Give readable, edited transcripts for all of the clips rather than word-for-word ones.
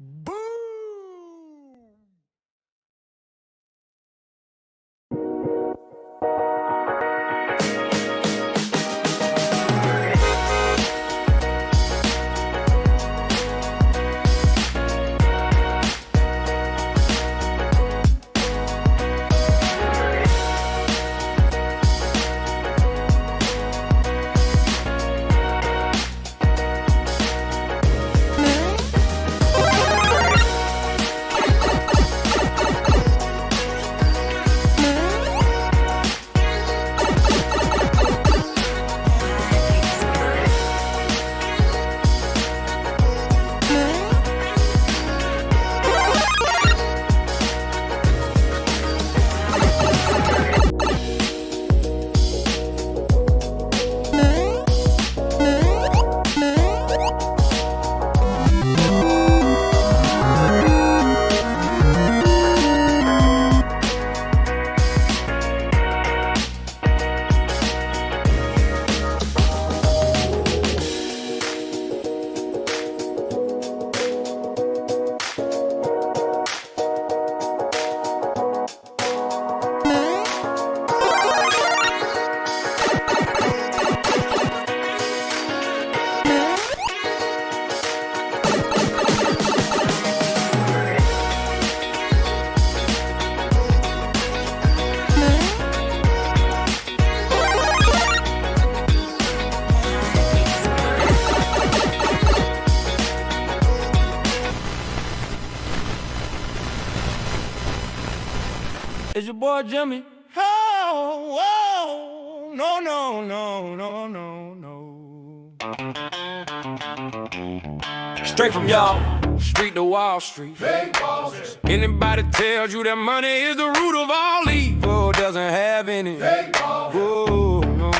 Boom! It's your boy Jimmy. Oh, whoa, no, no, no, no, no, no. Straight from y'all, street to Wall Street. Anybody tells you that money is the root of all evil doesn't have any. Whoa, no.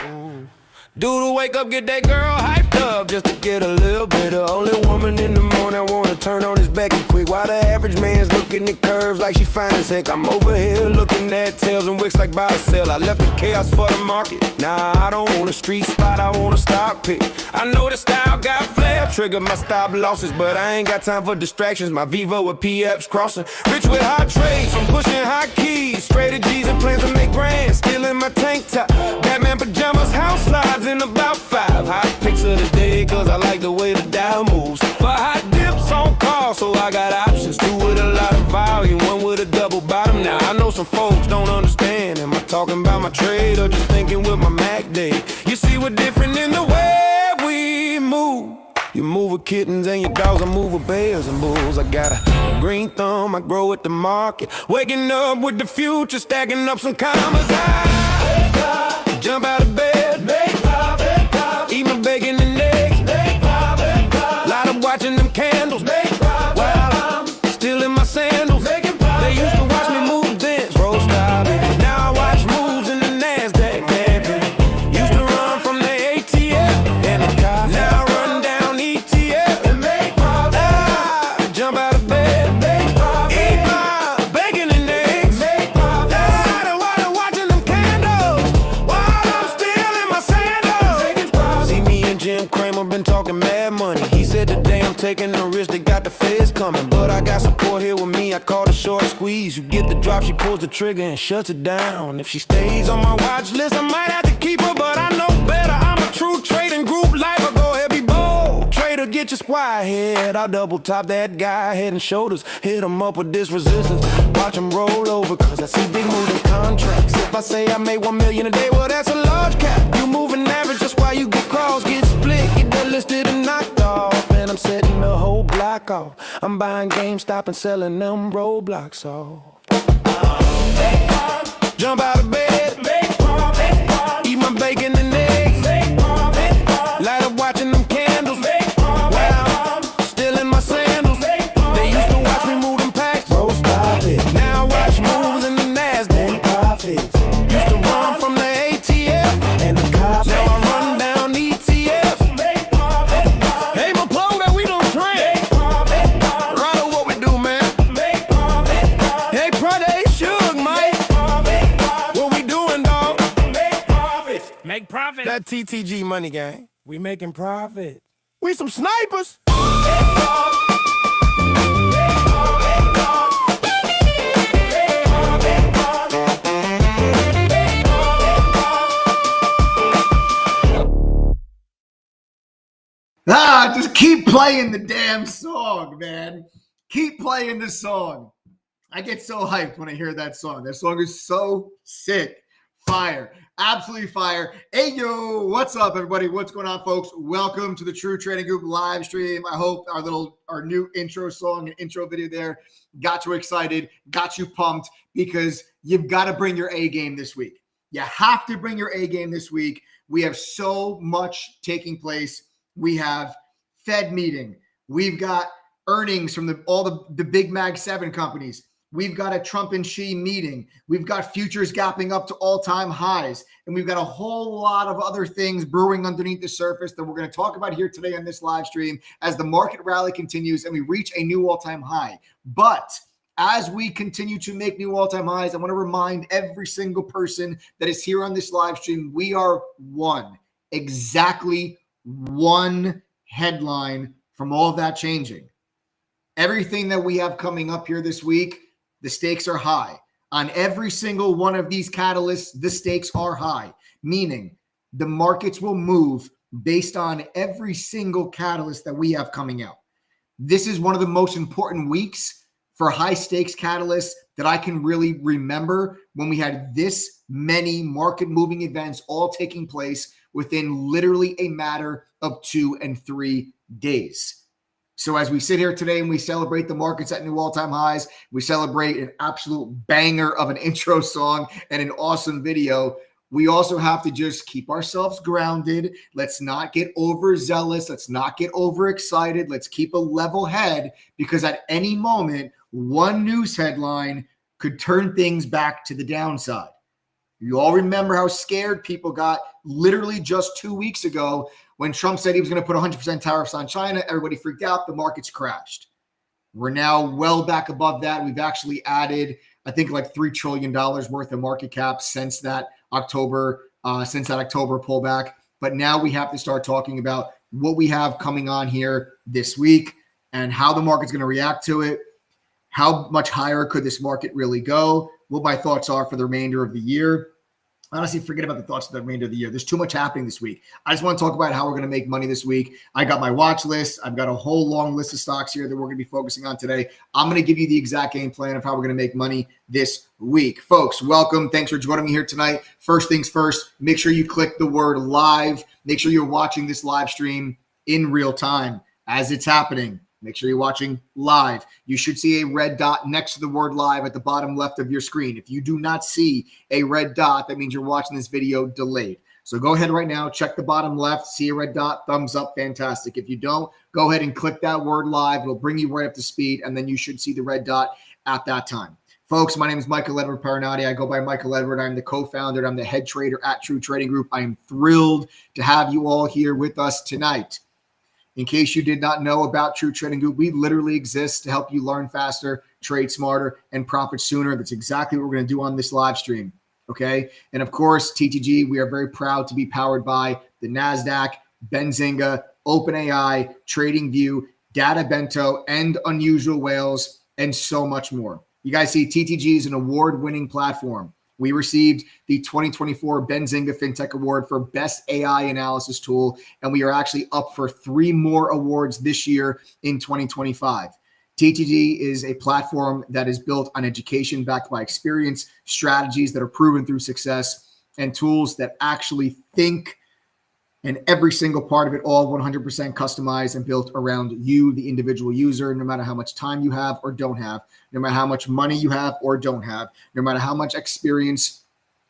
Dude, wake up, get that girl hyped up just to get a little bit of only woman in the morning wanna turn on his Becky quick. While the average man's looking at curves like she fine as heck, I'm over here looking at tails and wicks like buy or sell. I left the chaos for the market. Nah, I don't want a street spot, I want a stock pick. I know the style got flair, trigger my stop losses, but I ain't got time for distractions. My Vivo with PFs crossing, rich with high trades, I'm pushing high keys, straight to G's and plans to make grand. Still in my tank top, Batman pajamas, house slides in about 5 hot picks of the day, cause I like the way the dial moves. For hot dips on call, so I got options. 2 with a lot of volume, 1 with a double bottom. Now I know some folks don't understand. Am I talking about my trade or just thinking with my Mac day? You see we're different in the way we move. You move with kittens and your dogs, I move with bears and bulls. I got a green thumb, I grow with the market. Waking up with the future, stacking up some commas. I jump out of bed, make profit, eat my bacon and eggs, make profit, light up watching them candles, make profit, while I'm still in my sandals, making profit. They used to watch me move dance, roll style, now I watch moves in the NASDAQ, baby. Used to run from the ATF and the car, now I run down ETF and make profit. I jump out of bed, make profit, eat my bacon and eggs, make profit, light up watching them candles, while I'm still in my sandals, making profit. See me and Jim Cramer been talking mad money. He said today I'm taking the risk, they got the feds coming, but I got support here with me. I call the short squeeze. You get the drop, she pulls the trigger and shuts it down. If she stays on my watch list, I might have to keep her, but I know better. I'm a true trading group lifer. Go ahead, be bold. Trader, get your squad head. I'll double top that guy, head and shoulders. Hit him up with this resistance. Watch him roll over, cause I see big moves in contracts. If I say I made 1 million a day, well, that's a large cap. You moving average, that's why you get calls, get split, get delisted and knocked off. And I'm setting the whole block off. I'm buying GameStop and selling them roadblocks off. Jump out of bed, eat my bacon and eggs, light up watching them candles, while I'm still in my sandals. They used to watch me move them packs, bro, stop it. Now I watch moves in the NASDAQ, profits. Used to run from the ATF and the cops, now I run down ETFs. Hey, my plug that we don't trade. Right on what we do, man. Hey, Prada, Suge, Mike. What we doing, dog? Make profit. That TTG money gang. We making profit. We some snipers. just keep playing the damn song, man. Keep playing the song. I get so hyped when I hear that song. That song is so sick. Fire. Absolutely fire. Hey, yo, what's up, everybody? What's going on, folks? Welcome to the True Trading Group live stream. I hope our new intro song and intro video there got you excited, got you pumped, because you've got to bring your A game this week. You have to bring your A game this week. We have so much taking place. We have Fed meeting. We've got earnings from all the big Mag 7 companies. We've got a Trump and Xi meeting. We've got futures gapping up to all-time highs. And we've got a whole lot of other things brewing underneath the surface that we're going to talk about here today on this live stream as the market rally continues and we reach a new all-time high. But as we continue to make new all-time highs, I want to remind every single person that is here on this live stream, we are exactly one headline from all of that changing. Everything that we have coming up here this week, the stakes are high. On every single one of these catalysts, the stakes are high, meaning the markets will move based on every single catalyst that we have coming out. This is one of the most important weeks for high stakes catalysts that I can really remember, when we had this many market moving events all taking place within literally a matter of 2 and 3 days. So as we sit here today and we celebrate the markets at new all-time highs, we celebrate an absolute banger of an intro song and an awesome video, we also have to just keep ourselves grounded. Let's not get overzealous. Let's not get overexcited. Let's keep a level head, because at any moment, one news headline could turn things back to the downside. You all remember how scared people got literally just 2 weeks ago when Trump said he was going to put 100% tariffs on China. Everybody freaked out. The markets crashed. We're now well back above that. We've actually added, I think, like $3 trillion worth of market cap since that October pullback. But now we have to start talking about what we have coming on here this week and how the market's going to react to it. How much higher could this market really go? What my thoughts are for the remainder of the year. Honestly, forget about the thoughts of the remainder of the year. There's too much happening this week. I just want to talk about how we're going to make money this week. I got my watch list. I've got a whole long list of stocks here that we're going to be focusing on today. I'm going to give you the exact game plan of how we're going to make money this week. Folks, welcome. Thanks for joining me here tonight. First things first, make sure you click the word live. Make sure you're watching this live stream in real time as it's happening. Make sure you're watching live. You should see a red dot next to the word live at the bottom left of your screen. If you do not see a red dot, that means you're watching this video delayed. So go ahead right now, check the bottom left, see a red dot, thumbs up, fantastic. If you don't, go ahead and click that word live. It'll bring you right up to speed, and then you should see the red dot at that time. Folks, my name is Edward Perinotti. I go by Michael Edward. I'm the co-founder. I'm the head trader at True Trading Group. I am thrilled to have you all here with us tonight. In case you did not know about True Trading Group, we literally exist to help you learn faster, trade smarter, and profit sooner. That's exactly what we're going to do on this live stream, okay? And of course, TTG, we are very proud to be powered by the NASDAQ, Benzinga, OpenAI, TradingView, Data Bento, and Unusual Whales, and so much more. You guys see, TTG is an award-winning platform. We received the 2024 Benzinga FinTech Award for Best AI Analysis Tool, and we are actually up for 3 more awards this year in 2025. TTG is a platform that is built on education backed by experience, strategies that are proven through success, and tools that actually think, and every single part of it all 100% customized and built around you, the individual user, no matter how much time you have or don't have, no matter how much money you have or don't have, no matter how much experience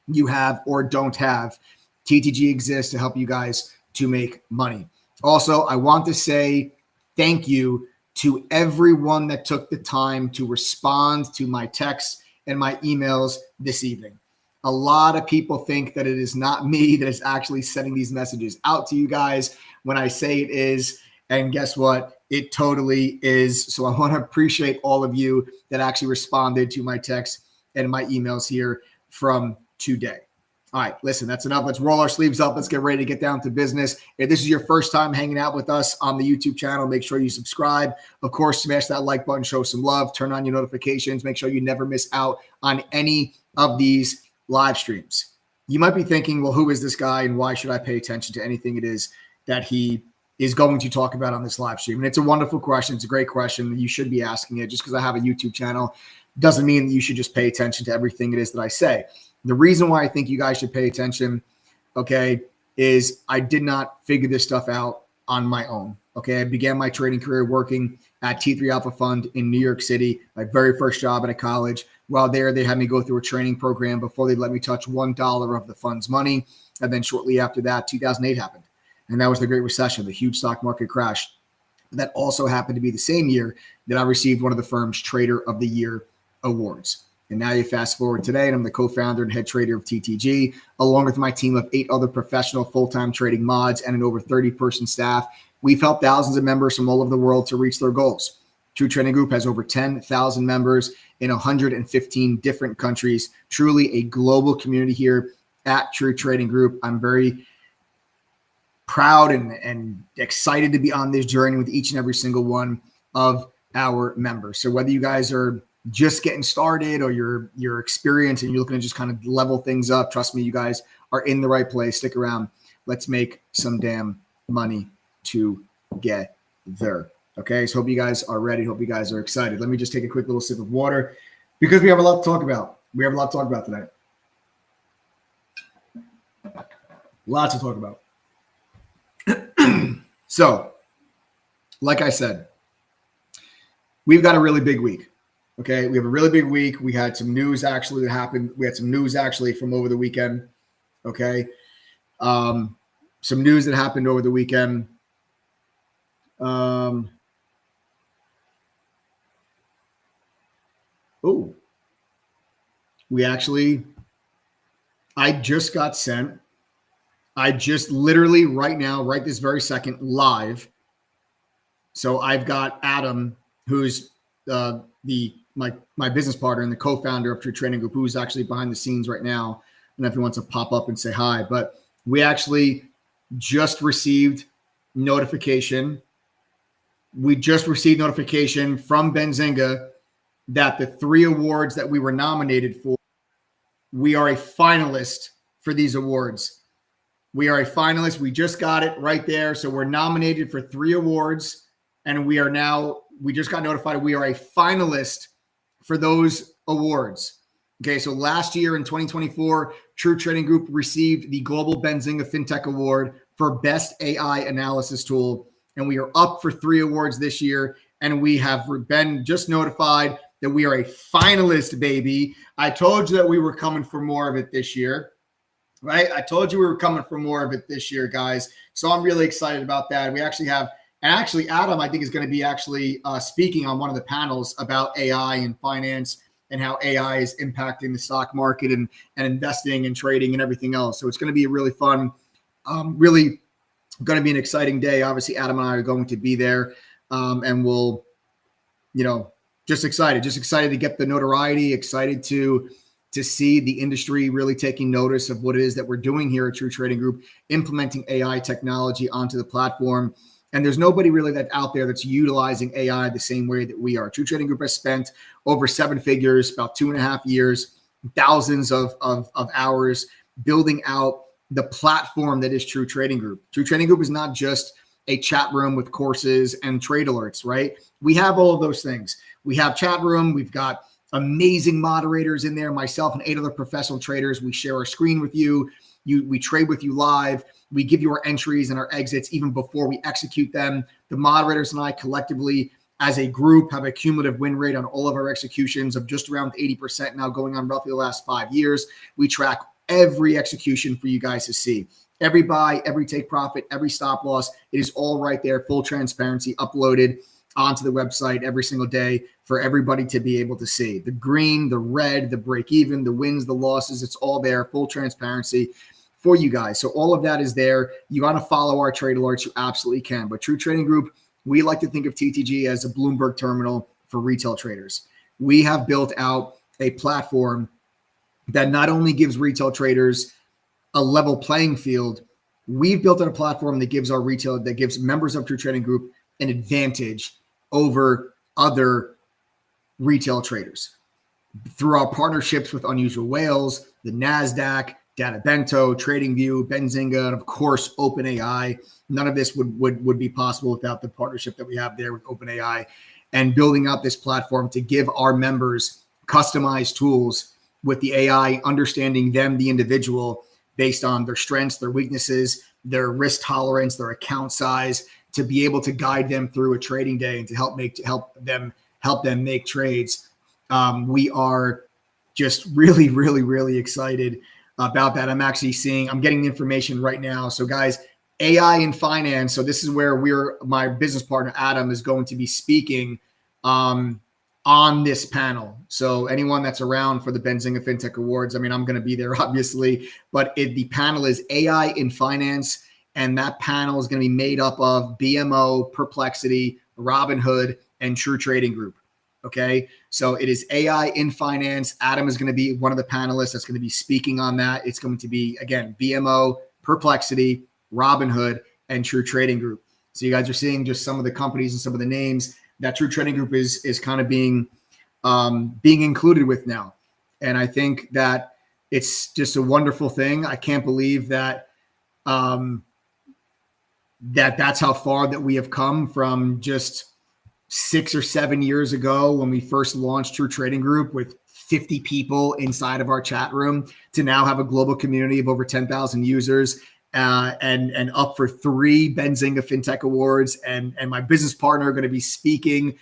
you have or don't have. TTG exists to help you guys to make money. Also, I want to say thank you to everyone that took the time to respond to my texts and my emails this evening. A lot of people think that it is not me that is actually sending these messages out to you guys when I say it is. And guess what? It totally is. So I want to appreciate all of you that actually responded to my texts and my emails here from today. All right, listen, that's enough. Let's roll our sleeves up. Let's get ready to get down to business. If this is your first time hanging out with us on the YouTube channel, make sure you subscribe. Of course, smash that like button, show some love, turn on your notifications. Make sure you never miss out on any of these live streams. You might be thinking, well, who is this guy and why should I pay attention to anything it is that he is going to talk about on this live stream. And it's a wonderful question. It's a great question. You should be asking it. Just because I have a YouTube channel doesn't mean that you should just pay attention to everything it is that I say. The reason why I think you guys should pay attention, okay, is I did not figure this stuff out on my own. Okay, I began my trading career working at T3 Alpha Fund in New York City, my very first job at a college. While there, they had me go through a training program before they let me touch $1 of the fund's money. And then shortly after that, 2008 happened. And that was the Great Recession, the huge stock market crash. That also happened to be the same year that I received one of the firm's Trader of the Year awards. And now you fast forward today, and I'm the co-founder and head trader of TTG, along with my team of 8 other professional full-time trading mods and an over 30-person staff. We've helped thousands of members from all over the world to reach their goals. True Trading Group has over 10,000 members in 115 different countries. Truly a global community here at True Trading Group. I'm very proud and excited to be on this journey with each and every single one of our members. So whether you guys are just getting started or you're experienced and you're looking to just kind of level things up, trust me, you guys are in the right place. Stick around. Let's make some damn money together. Okay, so hope you guys are ready. Hope you guys are excited. Let me just take a quick little sip of water because we have a lot to talk about. We have a lot to talk about tonight. Lots to talk about. So, like I said, we've got a really big week. Okay, we have a really big week. We had some news actually that happened. We had some news actually from over the weekend. Okay, some news that happened over the weekend. Oh, I just got sent. I just literally right now, right this very second, live. So I've got Adam, who's my business partner and the co-founder of True Trading Group, who's actually behind the scenes right now. I don't know if he wants to pop up and say hi, but we actually just received notification. We just received notification from Benzinga that the 3 awards that we were nominated for, we are a finalist for these awards. We are a finalist. We just got it right there. So we're nominated for 3 awards, and we just got notified we are a finalist for those awards. Okay, so last year in 2024, True Trading Group received the Global Benzinga FinTech Award for Best AI Analysis Tool, and we are up for 3 awards this year, and we have been just notified that we are a finalist, baby. I told you that we were coming for more of it this year. Right? I told you we were coming for more of it this year, guys. So I'm really excited about that. We actually have, and actually Adam, I think, is going to be actually speaking on one of the panels about AI and finance and how AI is impacting the stock market and investing and trading and everything else. So it's going to be a really fun, really going to be an exciting day. Obviously, Adam and I are going to be there, and we'll, just excited to get the notoriety, excited to see the industry really taking notice of what it is that we're doing here at True Trading Group, implementing AI technology onto the platform. And there's nobody really that's out there that's utilizing AI the same way that we are. True Trading Group has spent over 7 figures, about 2.5 years, thousands of hours building out the platform that is True Trading Group. True Trading Group is not just a chat room with courses and trade alerts, right? We have all of those things. We have chat room. We've got amazing moderators in there, myself and 8 other professional traders. We share our screen with you. We trade with you live. We give you our entries and our exits even before we execute them. The moderators and I collectively as a group have a cumulative win rate on all of our executions of just around 80% now, going on roughly the last 5 years. We track every execution for you guys to see. Every buy, every take profit, every stop loss. It is all right there, full transparency, uploaded onto the website every single day for everybody to be able to see. The green, the red, the break even, the wins, the losses, it's all there, full transparency for you guys. So all of that is there. You want to follow our trade alerts, you absolutely can. But True Trading Group, we like to think of TTG as a Bloomberg terminal for retail traders. We have built out a platform that not only gives retail traders a level playing field, we've built out a platform that gives members of True Trading Group an advantage over other retail traders through our partnerships with Unusual Whales, the NASDAQ, Data Bento, TradingView, Benzinga, and of course, OpenAI. None of this would be possible without the partnership that we have there with OpenAI and building out this platform to give our members customized tools with the AI, understanding them, the individual, based on their strengths, their weaknesses, their risk tolerance, their account size, to be able to guide them through a trading day and to help them make trades. We are just really, really, really excited about that. I'm getting the information right now. So guys, AI in finance. So this is where my business partner, Adam, is going to be speaking on this panel. So anyone that's around for the Benzinga FinTech Awards, I mean, I'm going to be there obviously, but the panel is AI in finance. And that panel is going to be made up of BMO, Perplexity, Robinhood, and True Trading Group. Okay. So it is AI in finance. Adam is going to be one of the panelists that's going to be speaking on that. It's going to be, again, BMO, Perplexity, Robinhood, and True Trading Group. So you guys are seeing just some of the companies and some of the names that True Trading Group is kind of being included with now. And I think that it's just a wonderful thing. I can't believe that that's how far that we have come from just 6 or 7 years ago when we first launched True Trading Group with 50 people inside of our chat room to now have a global community of over 10,000 users and up for 3 Benzinga FinTech Awards. And my business partner are going to be speaking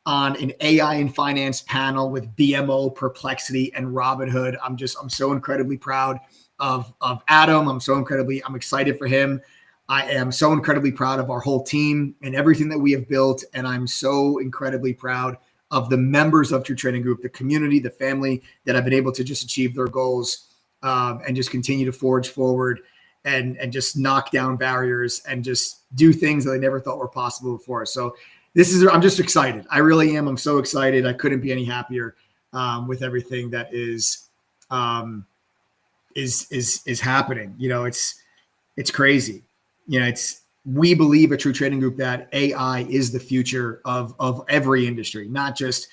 on an AI in finance panel with BMO, Perplexity, and Robinhood. I'm so incredibly proud of Adam. I'm excited for him. I am so incredibly proud of our whole team and everything that we have built. And I'm so incredibly proud of the members of True Trading Group, the community, the family that have been able to just achieve their goals and just continue to forge forward and just knock down barriers and just do things that I never thought were possible before. So I'm just excited. I really am. I'm so excited. I couldn't be any happier with everything that is happening. You know, it's crazy. You know, we believe at True Trading Group that AI is the future of every industry, not just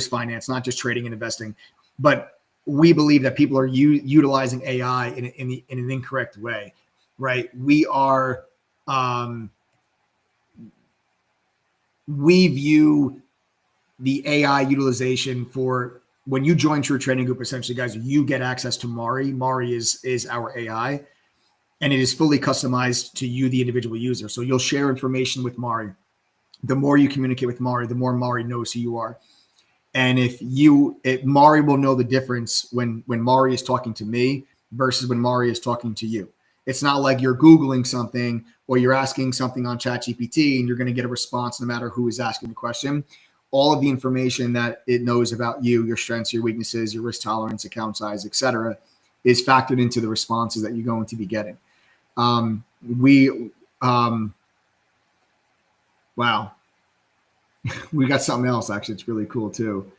finance, not just trading and investing, but we believe that people are utilizing AI in an incorrect way, right? We view the AI utilization for when you join True Trading Group, essentially, guys, you get access to Mari. Mari is our AI. And it is fully customized to you, the individual user. So you'll share information with Mari. The more you communicate with Mari, the more Mari knows who you are. And Mari will know the difference when Mari is talking to me versus when Mari is talking to you. It's not like you're Googling something or you're asking something on ChatGPT and you're going to get a response no matter who is asking the question. All of the information that it knows about you, your strengths, your weaknesses, your risk tolerance, account size, etc., is factored into the responses that you're going to be getting. Wow. We got something else. Actually, it's really cool too.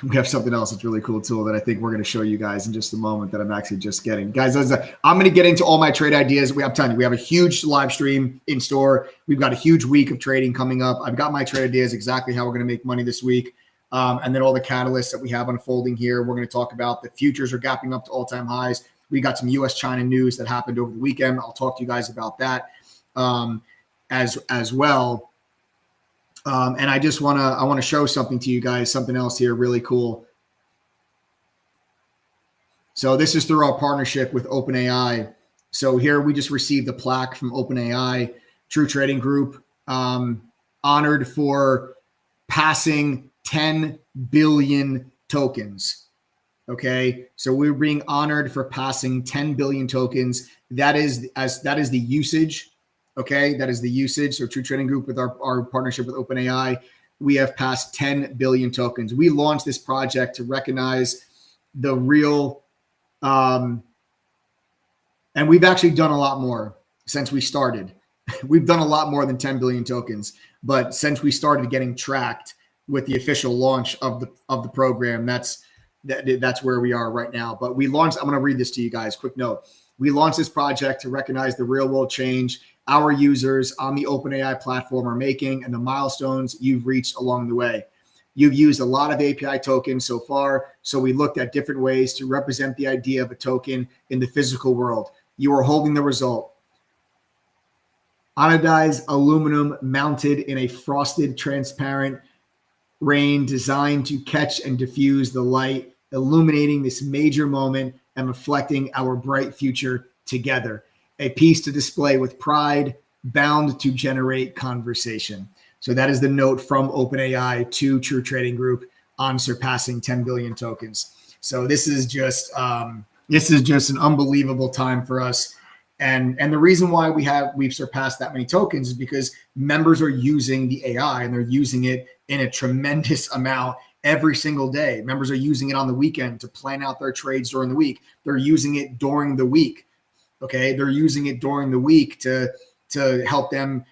We have something else that's really cool too that I think we're going to show you guys in just a moment that I'm actually just getting. Guys, I'm going to get into all my trade ideas. I'm telling you, we have a huge live stream in store. We've got a huge week of trading coming up. I've got my trade ideas, exactly how we're going to make money this week. And then all the catalysts that we have unfolding here. We're going to talk about the futures are gapping up to all-time highs. We got some U.S.-China news that happened over the weekend. I'll talk to you guys about that as well. And I want to show something to you guys, something else here really cool. So this is through our partnership with OpenAI. So here we just received a plaque from OpenAI, True Trading Group, honored for passing 10 billion tokens. Okay, so we're being honored for passing 10 billion tokens. That is the usage. Okay, that is the usage. So True Trading Group with our partnership with OpenAI, we have passed 10 billion tokens. We launched this project to recognize the real, and we've actually done a lot more since we started. We've done a lot more than 10 billion tokens, but since we started getting tracked with the official launch of the program, that's where we are right now. But we launched, I'm going to read this to you guys. Quick note. We launched this project to recognize the real world change our users on the OpenAI platform are making and the milestones you've reached along the way. You've used a lot of API tokens so far. So we looked at different ways to represent the idea of a token in the physical world. You are holding the result. Anodized aluminum mounted in a frosted, transparent rain designed to catch and diffuse the light, illuminating this major moment and reflecting our bright future together. A piece to display with pride, bound to generate conversation. So that is the note from OpenAI to True Trading Group on surpassing 10 billion tokens. So this is just an unbelievable time for us. And the reason why we've surpassed that many tokens is because members are using the AI, and they're using it in a tremendous amount every single day. Members are using it on the weekend to plan out their trades during the week. They're using it during the week. Okay. They're using it during the week to help them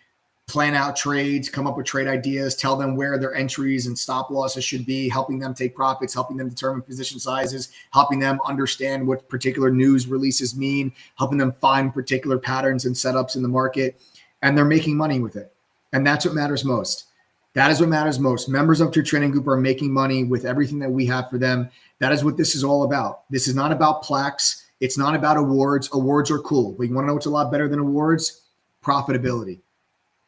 plan out trades, come up with trade ideas, tell them where their entries and stop losses should be, helping them take profits, helping them determine position sizes, helping them understand what particular news releases mean, helping them find particular patterns and setups in the market. And they're making money with it. And that's what matters most. That is what matters most. Members of True Trading Group are making money with everything that we have for them. That is what this is all about. This is not about plaques. It's not about awards. Awards are cool. But you want to know what's a lot better than awards? Profitability.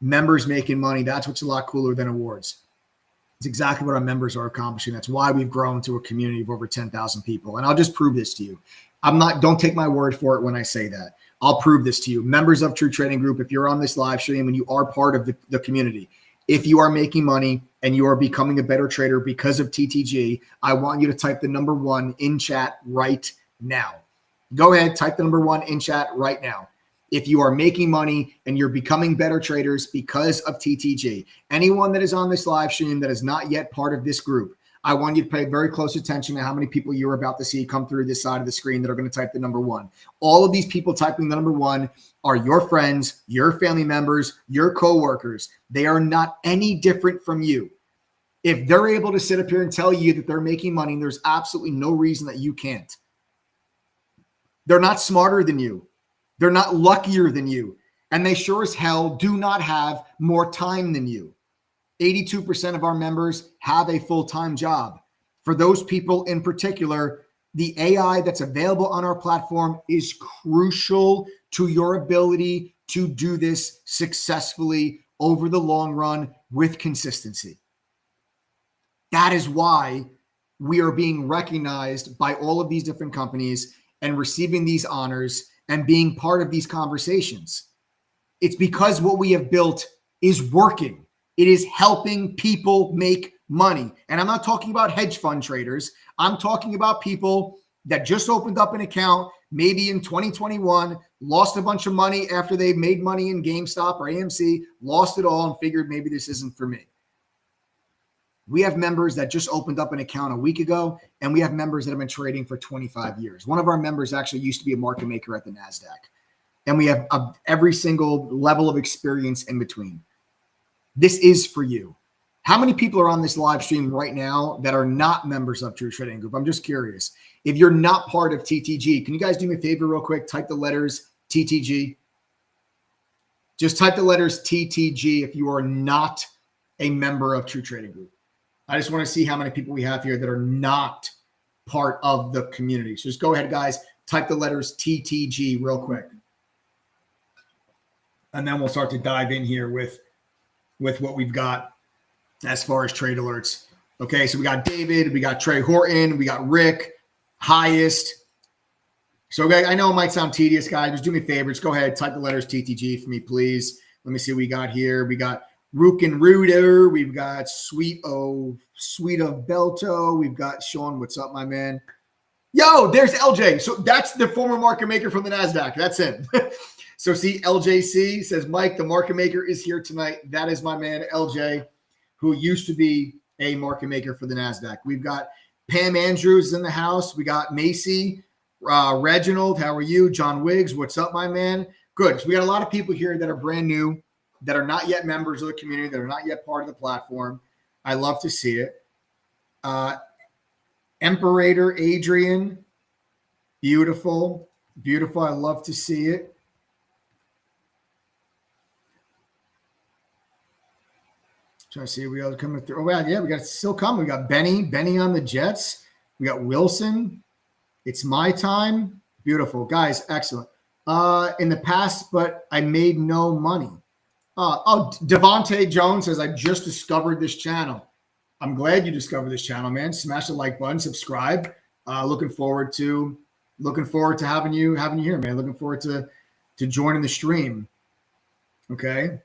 Members making money. That's what's a lot cooler than awards. It's exactly what our members are accomplishing. That's why we've grown to a community of over 10,000 people. And I'll just prove this to you. Don't take my word for it when I say that. I'll prove this to you. Members of True Trading Group, if you're on this live stream and you are part of the community, if you are making money and you are becoming a better trader because of TTG, I want you to type the number 1 in chat right now. Go ahead, type the number 1 in chat right now. If you are making money and you're becoming better traders because of TTG, anyone that is on this live stream that is not yet part of this group, I want you to pay very close attention to how many people you're about to see come through this side of the screen that are going to type the number 1. All of these people typing the number 1 are your friends, your family members, your coworkers. They are not any different from you. If they're able to sit up here and tell you that they're making money, there's absolutely no reason that you can't. They're not smarter than you. They're not luckier than you. And they sure as hell do not have more time than you. 82% of our members have a full-time job. For those people in particular, the AI that's available on our platform is crucial to your ability to do this successfully over the long run with consistency. That is why we are being recognized by all of these different companies and receiving these honors and being part of these conversations. It's because what we have built is working. It is helping people make money. And I'm not talking about hedge fund traders. I'm talking about people that just opened up an account, maybe in 2021, lost a bunch of money after they made money in GameStop or AMC, lost it all and figured maybe this isn't for me. We have members that just opened up an account a week ago, and we have members that have been trading for 25 years. One of our members actually used to be a market maker at the NASDAQ, and we have every single level of experience in between. This is for you. How many people are on this live stream right now that are not members of True Trading Group? I'm just curious. If you're not part of TTG, can you guys do me a favor real quick? Type the letters TTG. Just type the letters TTG if you are not a member of True Trading Group. I just want to see how many people we have here that are not part of the community. So just go ahead, guys. Type the letters TTG real quick. And then we'll start to dive in here with what we've got as far as trade alerts. Okay, so we got David, we got Trey Horton, we got Rick, Highest. So I know it might sound tedious, guys. Just do me a favor. Just go ahead, type the letters TTG for me, please. Let me see what we got here. We got Rook and Rooter. We've got Sweet of Belto. We've got Sean. What's up, my man? Yo, there's LJ. So that's the former market maker from the NASDAQ. That's him. So see, LJC says, Mike, the market maker is here tonight. That is my man, LJ, who used to be a market maker for the NASDAQ. We've got Pam Andrews in the house. We got Macy, Reginald. How are you? John Wiggs. What's up, my man? Good. So we got a lot of people here that are brand new, that are not yet members of the community, that are not yet part of the platform. I love to see it. Emperator Adrian. Beautiful. Beautiful. I love to see it. Trying to see if we got coming through. Oh, yeah, we got still coming. We got Benny on the Jets. We got Wilson. It's my time. Beautiful. Guys, excellent. In the past, but I made no money. Devontae Jones says, I just discovered this channel. I'm glad you discovered this channel, man. Smash the like button, subscribe. Looking forward to having you here, man. Looking forward to joining the stream. Okay.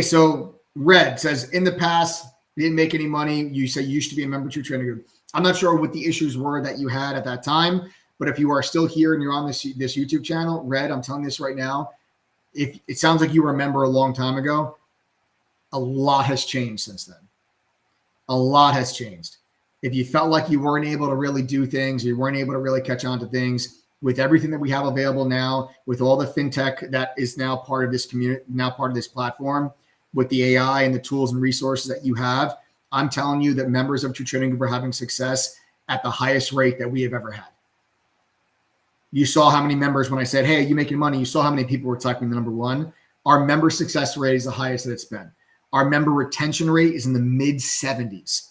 So Red says, in the past, you didn't make any money. You say you used to be a member of True Trading Group. I'm not sure what the issues were that you had at that time, but if you are still here and you're on this YouTube channel, Red, I'm telling you this right now, if it sounds like you were a member a long time ago, a lot has changed since then. A lot has changed. If you felt like you weren't able to really do things, you weren't able to really catch on to things, with everything that we have available now, with all the fintech that is now part of this community, now part of this platform, with the AI and the tools and resources that you have, I'm telling you that members of True Trading Group are having success at the highest rate that we have ever had. You saw how many members, when I said, hey, you making money, you saw how many people were typing the number one. Our member success rate is the highest that it's been. Our member retention rate is in the mid 70s.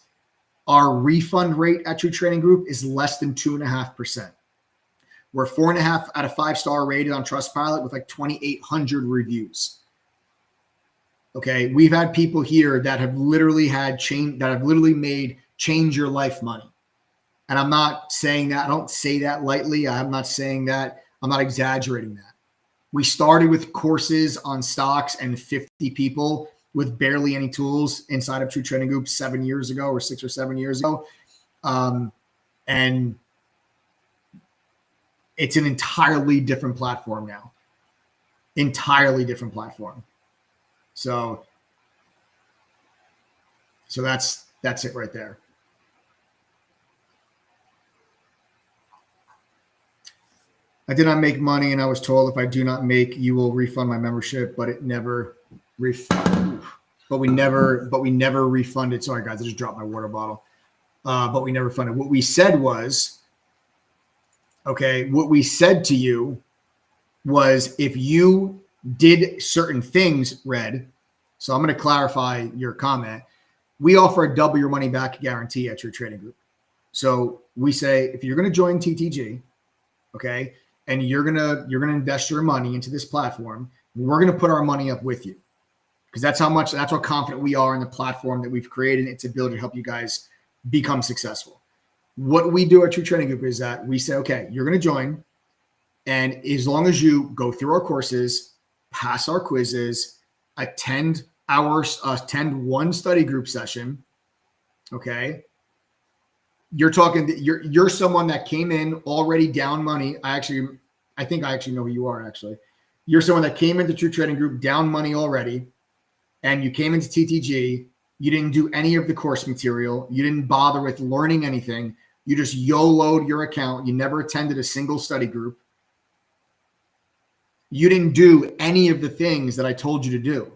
Our refund rate at True Trading Group is less than 2.5%. We're 4.5 out of 5-star rated on Trustpilot with like 2,800 reviews. Okay, we've had people here that have literally made change your life money. And I'm not saying that, I don't say that lightly. I'm not saying that, I'm not exaggerating that. We started with courses on stocks and 50 people with barely any tools inside of True Trading Group 7 years ago or 6 or 7 years ago. And it's an entirely different platform now. Entirely different platform. So that's it right there. I did not make money, and I was told if I do not make, you will refund my membership, but it never but we never refunded. Sorry guys, I just dropped my water bottle. But we never funded. What we said was, okay, what we said to you was if you did certain things, Red. So I'm going to clarify your comment. We offer a double your money back guarantee at True Trading Group. So we say, if you're going to join TTG, okay, and you're going to invest your money into this platform, we're going to put our money up with you. Because that's how confident we are in the platform that we've created, its ability to help you guys become successful. What we do at True Trading Group is that we say, okay, you're going to join, and as long as you go through our courses, pass our quizzes, attend one study group session, okay, you're someone that came in already down money. I think I actually know who you are, actually. You're someone that came into True Trading Group down money already, and you came into TTG. You didn't do any of the course material. You didn't bother with learning anything. You just YOLO'd your account. You never attended a single study group. You didn't do any of the things that I told you to do.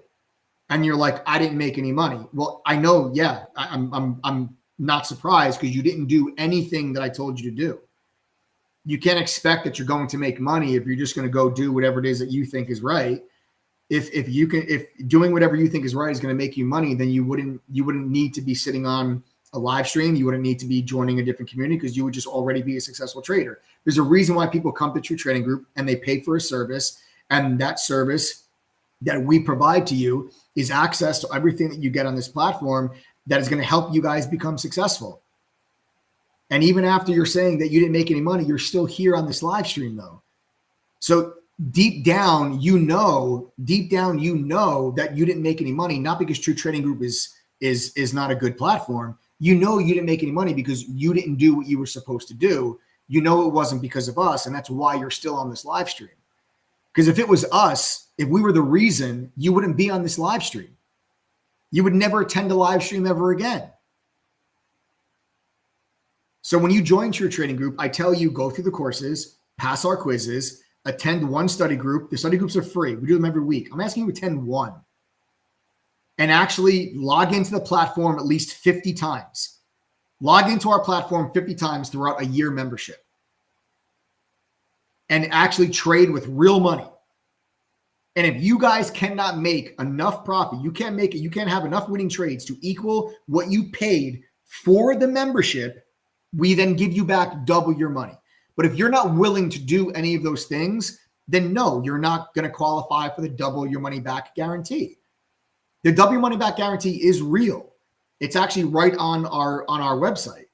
And you're like, I didn't make any money. Well, I know, yeah, I'm not surprised because you didn't do anything that I told you to do. You can't expect that you're going to make money if you're just going to go do whatever it is that you think is right. If doing whatever you think is right is going to make you money, then you wouldn't need to be sitting on a live stream. You wouldn't need to be joining a different community because you would just already be a successful trader. There's a reason why people come to True Trading Group and they pay for a service, and that service that we provide to you is access to everything that you get on this platform that is going to help you guys become successful. And even after you're saying that you didn't make any money, you're still here on this live stream though. So deep down, you know that you didn't make any money, not because True Trading Group is not a good platform. You know you didn't make any money because you didn't do what you were supposed to do. You know it wasn't because of us, and that's why you're still on this live stream. Because if it was us, if we were the reason, you wouldn't be on this live stream. You would never attend a live stream ever again. So when you join True Trading Group, I tell you, go through the courses, pass our quizzes, attend one study group. The study groups are free. We do them every week. I'm asking you to attend one. And actually log into the platform at least 50 times. Log into our platform 50 times throughout a year membership. And actually trade with real money. And if you guys cannot make enough profit, you can't have enough winning trades to equal what you paid for the membership, we then give you back double your money. But if you're not willing to do any of those things, then no, you're not going to qualify for the double your money back guarantee. The double your money back guarantee is real. It's actually right on our website.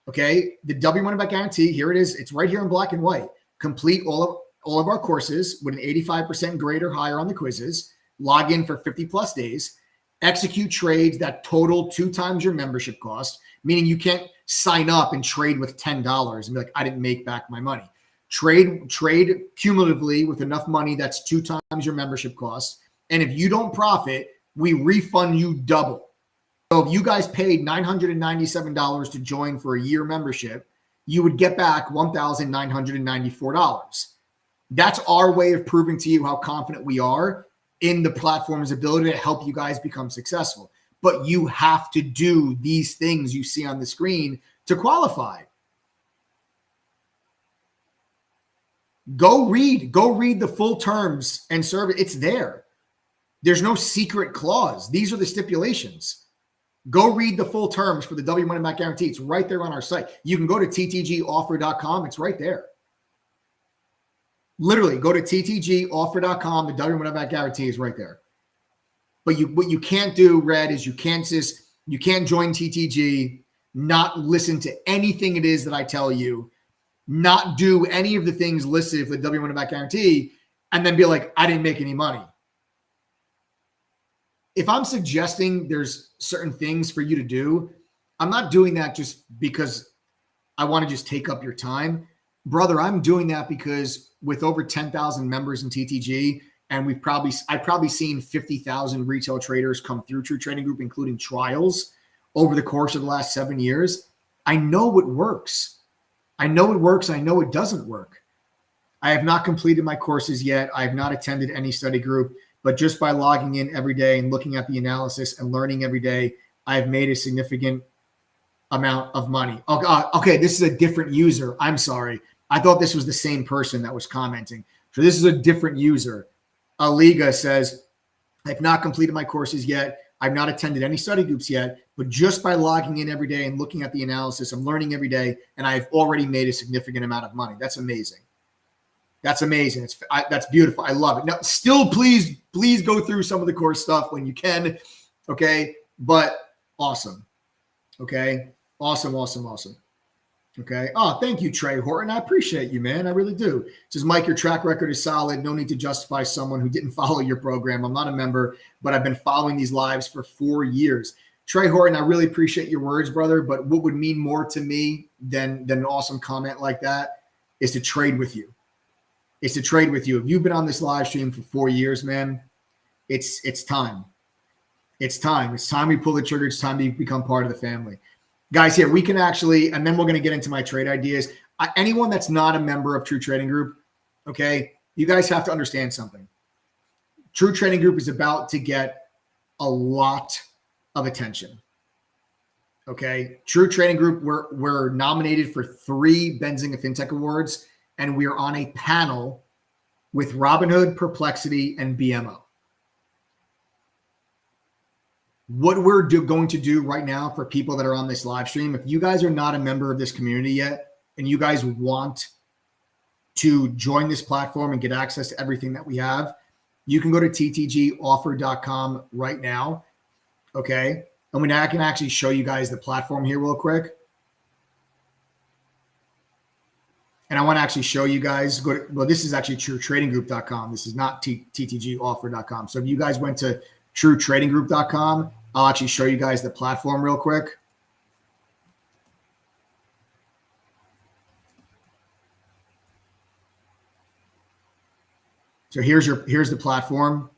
Okay, the double your money back guarantee, here it is. It's right here in black and white. Complete all of our courses with an 85% grade or higher on the quizzes. Log in for 50 plus days. Execute trades that total 2 times your membership cost, meaning you can't sign up and trade with $10 and be like, I didn't make back my money. Trade cumulatively with enough money that's 2 times your membership cost. And if you don't profit, we refund you double. So if you guys paid $997 to join for a year membership, you would get back $1,994. That's our way of proving to you how confident we are in the platform's ability to help you guys become successful. But you have to do these things you see on the screen to qualify. Go read the full terms and service. It's there. There's no secret clause. These are the stipulations. Go read the full terms for the W Money Back Guarantee. It's right there on our site. You can go to ttgoffer.com. It's right there. Literally, go to ttgoffer.com. The W Money Back Guarantee is right there. But what you can't do, Red, is you can't join TTG, not listen to anything it is that I tell you, not do any of the things listed for the W Money Back Guarantee, and then be like, I didn't make any money. If I'm suggesting there's certain things for you to do, I'm not doing that just because I want to just take up your time. Brother, I'm doing that because with over 10,000 members in TTG, and I've probably seen 50,000 retail traders come through True Trading Group, including trials over the course of the last 7 years. I know what works. I know it works. I know it doesn't work. I have not completed my courses yet. I have not attended any study group. But just by logging in every day and looking at the analysis and learning every day, I have made a significant amount of money. Okay, this is a different user. I'm sorry. I thought this was the same person that was commenting. So this is a different user. Aliga says, I've not completed my courses yet. I've not attended any study groups yet. But just by logging in every day and looking at the analysis, I'm learning every day, and I've already made a significant amount of money. That's amazing. That's amazing. That's beautiful. I love it. Now, still, please go through some of the course stuff when you can. Okay. But awesome. Okay. Awesome. Okay. Oh, thank you, Trey Horton. I appreciate you, man. I really do. It says, Mike, your track record is solid. No need to justify someone who didn't follow your program. I'm not a member, but I've been following these lives for 4 years. Trey Horton, I really appreciate your words, brother. But what would mean more to me than an awesome comment like that is to trade with you. It's to trade with you. If you've been on this live stream for 4 years, man, it's time. It's time. It's time we pull the trigger. It's time to become part of the family. Guys, here, we can actually, and then we're going to get into my trade ideas. Anyone that's not a member of True Trading Group, okay, you guys have to understand something. True Trading Group is about to get a lot of attention. Okay, True Trading Group, we're nominated for 3 Benzinga FinTech Awards. And we are on a panel with Robinhood, Perplexity, and BMO. What we're going to do right now for people that are on this live stream, if you guys are not a member of this community yet, and you guys want to join this platform and get access to everything that we have, you can go to ttgoffer.com right now. Okay. And I can actually show you guys the platform here real quick. And I want to actually show you guys, this is actually truetradinggroup.com. This is not ttgoffer.com. So if you guys went to truetradinggroup.com, I'll actually show you guys the platform real quick. So here's the platform.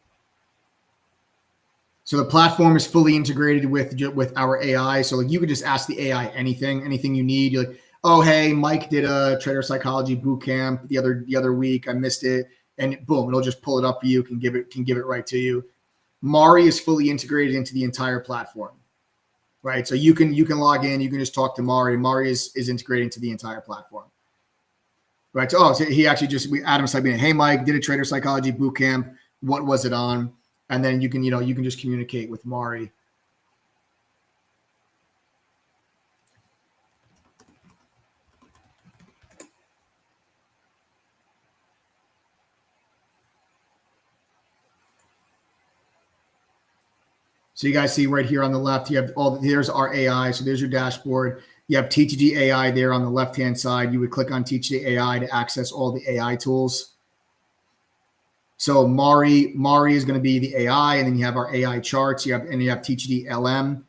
So the platform is fully integrated with our AI. So like you could just ask the AI anything you need. You're like, oh, hey, Mike did a trader psychology boot camp the other week. I missed it. And boom, it'll just pull it up for you, can give it right to you. Mari is fully integrated into the entire platform. Right. So you can log in, you can just talk to Mari. Mari is integrated into the entire platform. Right. So he actually Adam typed in, hey, Mike, did a trader psychology boot camp. what was it on, and then you can just communicate with Mari. So you guys see right here on the left, you have here's our AI. So there's your dashboard. You have TTG AI there on the left-hand side. You would click on TTG AI to access all the AI tools. So Mari is going to be the AI, and then you have our AI charts. You have TTG LM.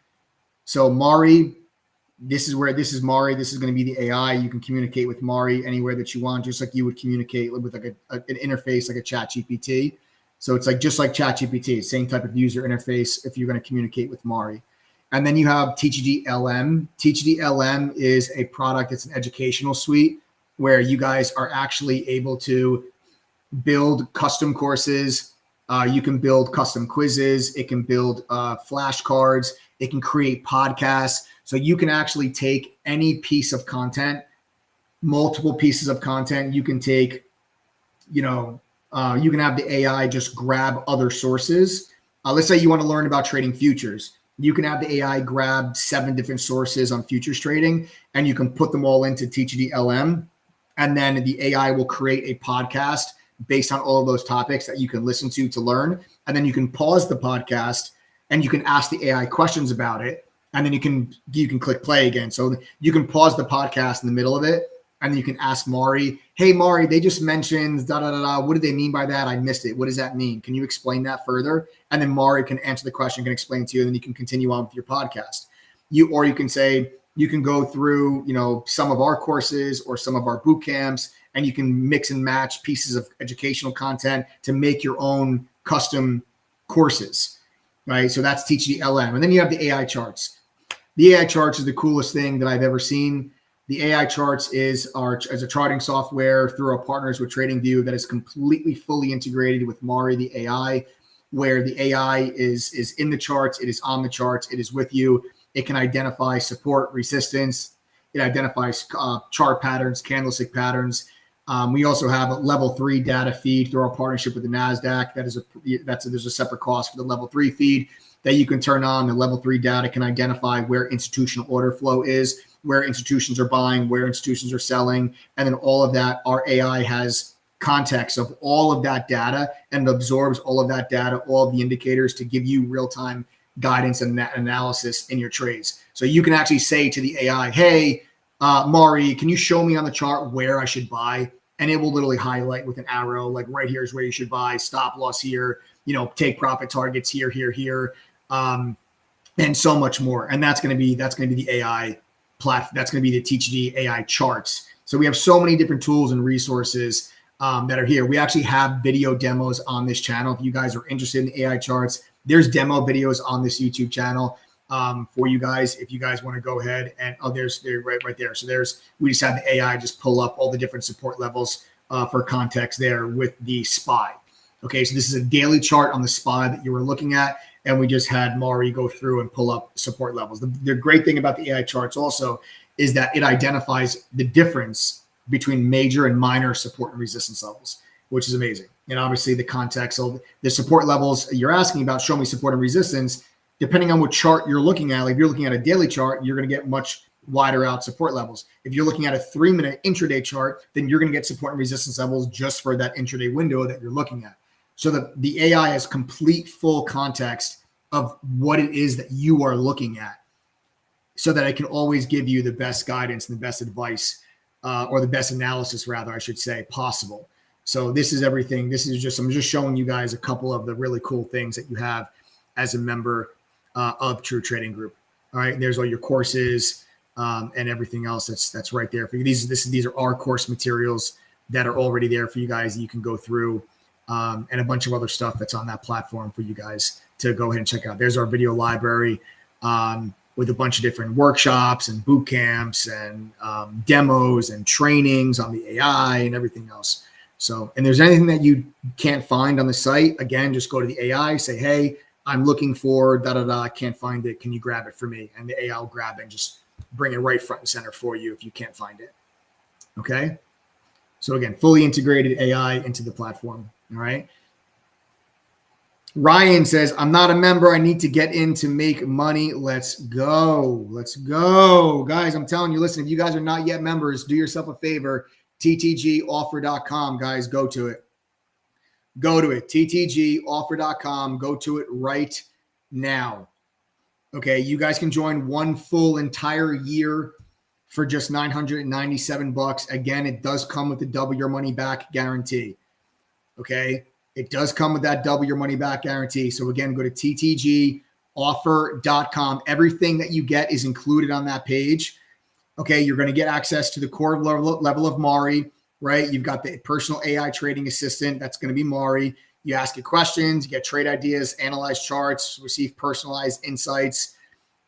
So Mari, this is Mari. This is going to be the AI. You can communicate with Mari anywhere that you want, just like you would communicate with like an interface like a ChatGPT. So it's just like ChatGPT, same type of user interface if you're going to communicate with Mari. And then you have TTG LM. TTG LM is a product. It's an educational suite where you guys are actually able to build custom courses. You can build custom quizzes. It can build flashcards. It can create podcasts. So you can actually take any piece of content, multiple pieces of content. You can take, you can have the AI just grab other sources. Let's say you want to learn about trading futures. You can have the AI grab 7 different sources on futures trading, and you can put them all into TTG LM. And then the AI will create a podcast based on all of those topics that you can listen to learn. And then you can pause the podcast and you can ask the AI questions about it. And then you can click play again. So you can pause the podcast in the middle of it. And then you can ask Mari, hey, Mari, they just mentioned da-da-da-da. What do they mean by that? I missed it. What does that mean? Can you explain that further? And then Mari can answer the question, can explain to you, and then you can continue on with your podcast. Or you can say, you can go through, some of our courses or some of our boot camps, and you can mix and match pieces of educational content to make your own custom courses, right? So that's TTG LM. And then you have the AI charts. The AI charts is the coolest thing that I've ever seen. The AI charts is as a charting software through our partners with TradingView that is completely fully integrated with Mari, the AI, where the AI is in the charts. It is on the charts. It is with you. It can identify support, resistance. It identifies chart patterns, candlestick patterns. We also have a level 3 data feed through our partnership with the NASDAQ. There's a separate cost for the level 3 feed that you can turn on. The level 3 data can identify where institutional order flow is, where institutions are buying, where institutions are selling. And then all of that, our AI has context of all of that data and absorbs all of that data, all of the indicators to give you real-time guidance and analysis in your trades. So you can actually say to the AI, hey, Mari, can you show me on the chart where I should buy? And it will literally highlight with an arrow, like right here is where you should buy, stop loss here, take profit targets here, and so much more. And that's going to be the AI platform. That's going to be the TTG AI charts. So we have so many different tools and resources that are here. We actually have video demos on this channel. If you guys are interested in the AI charts, there's demo videos on this YouTube channel for you guys. If you guys want to go ahead and they're right there. So we just have the AI just pull up all the different support levels for context there with the SPY. Okay, so this is a daily chart on the SPY that you were looking at, and we just had Mari go through and pull up support levels. The great thing about the AI charts also is that it identifies the difference between major and minor support and resistance levels, which is amazing. And obviously the context of the support levels you're asking about, show me support and resistance, depending on what chart you're looking at. Like if you're looking at a daily chart, you're going to get much wider out support levels. If you're looking at a 3-minute intraday chart, then you're going to get support and resistance levels just for that intraday window that you're looking at. So the AI has complete full context of what it is that you are looking at, so that it can always give you the best guidance and the best advice, or the best analysis, rather, I should say, possible. So this is everything. I'm just showing you guys a couple of the really cool things that you have as a member of True Trading Group. All right, and there's all your courses and everything else that's right there for you. These are our course materials that are already there for you guys that you can go through, and a bunch of other stuff that's on that platform for you guys to go ahead and check out. There's our video library with a bunch of different workshops and boot camps and demos and trainings on the AI and everything else. So, and there's anything that you can't find on the site, again, just go to the AI, say, hey, I'm looking for da-da-da, I can't find it. Can you grab it for me? And the AI will grab it and just bring it right front and center for you if you can't find it. Okay. So again, fully integrated AI into the platform. All right. Ryan says, I'm not a member. I need to get in to make money. Let's go. Let's go. Guys, I'm telling you, listen, if you guys are not yet members, do yourself a favor. ttgoffer.com, guys, go to it. Go to it. ttgoffer.com. Go to it right now. Okay, you guys can join one full entire year for just $997. Again, it does come with the double your money back guarantee. Okay, it does come with that double your money back guarantee. So again, go to ttgoffer.com. Everything that you get is included on that page. Okay, you're going to get access to the core level of Mari, right? You've got the personal AI trading assistant. That's going to be Mari. You ask it questions, you get trade ideas, analyze charts, receive personalized insights.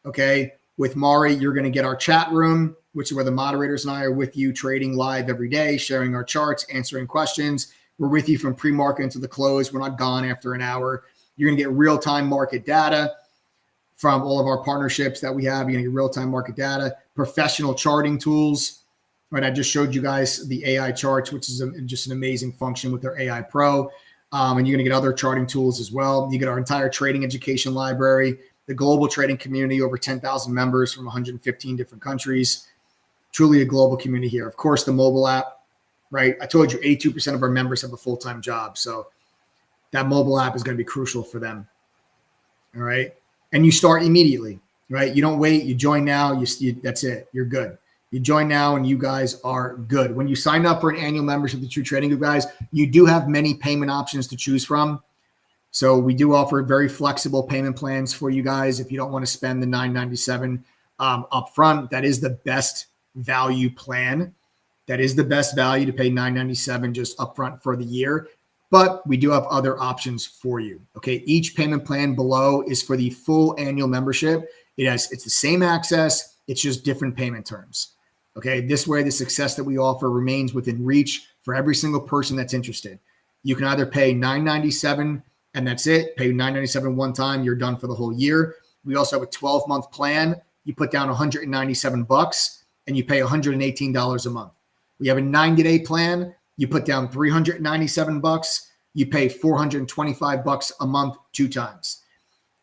Okay, with Mari, you're going to get our chat room, which is where the moderators and I are with you trading live every day, sharing our charts, answering questions. We're with you from pre-market into the close. We're not gone after an hour. You're going to get real-time market data from all of our partnerships that we have. You're going to get real-time market data, professional charting tools. Right, I just showed you guys the AI charts, which is just an amazing function with their AI Pro. And you're going to get other charting tools as well. You get our entire trading education library, the global trading community, over 10,000 members from 115 different countries. Truly a global community here. Of course, the mobile app, right? I told you 82% of our members have a full-time job. So that mobile app is going to be crucial for them. All right. And you start immediately, right? You don't wait. You join now. That's it. You're good. You join now and you guys are good. When you sign up for an annual membership to True Trading Group, guys, you do have many payment options to choose from. So we do offer very flexible payment plans for you guys. If you don't want to spend the $997 upfront, that is the best value plan. That is the best value to pay $997 just upfront for the year. But we do have other options for you. Okay, each payment plan below is for the full annual membership. It's the same access. It's just different payment terms. Okay, this way the success that we offer remains within reach for every single person that's interested. You can either pay $997 and that's it. Pay $997 one time, you're done for the whole year. We also have a 12-month plan. You put down $197 and you pay $118 a month. We have a 90-day plan. You put down $397. You pay $425 a month 2 times.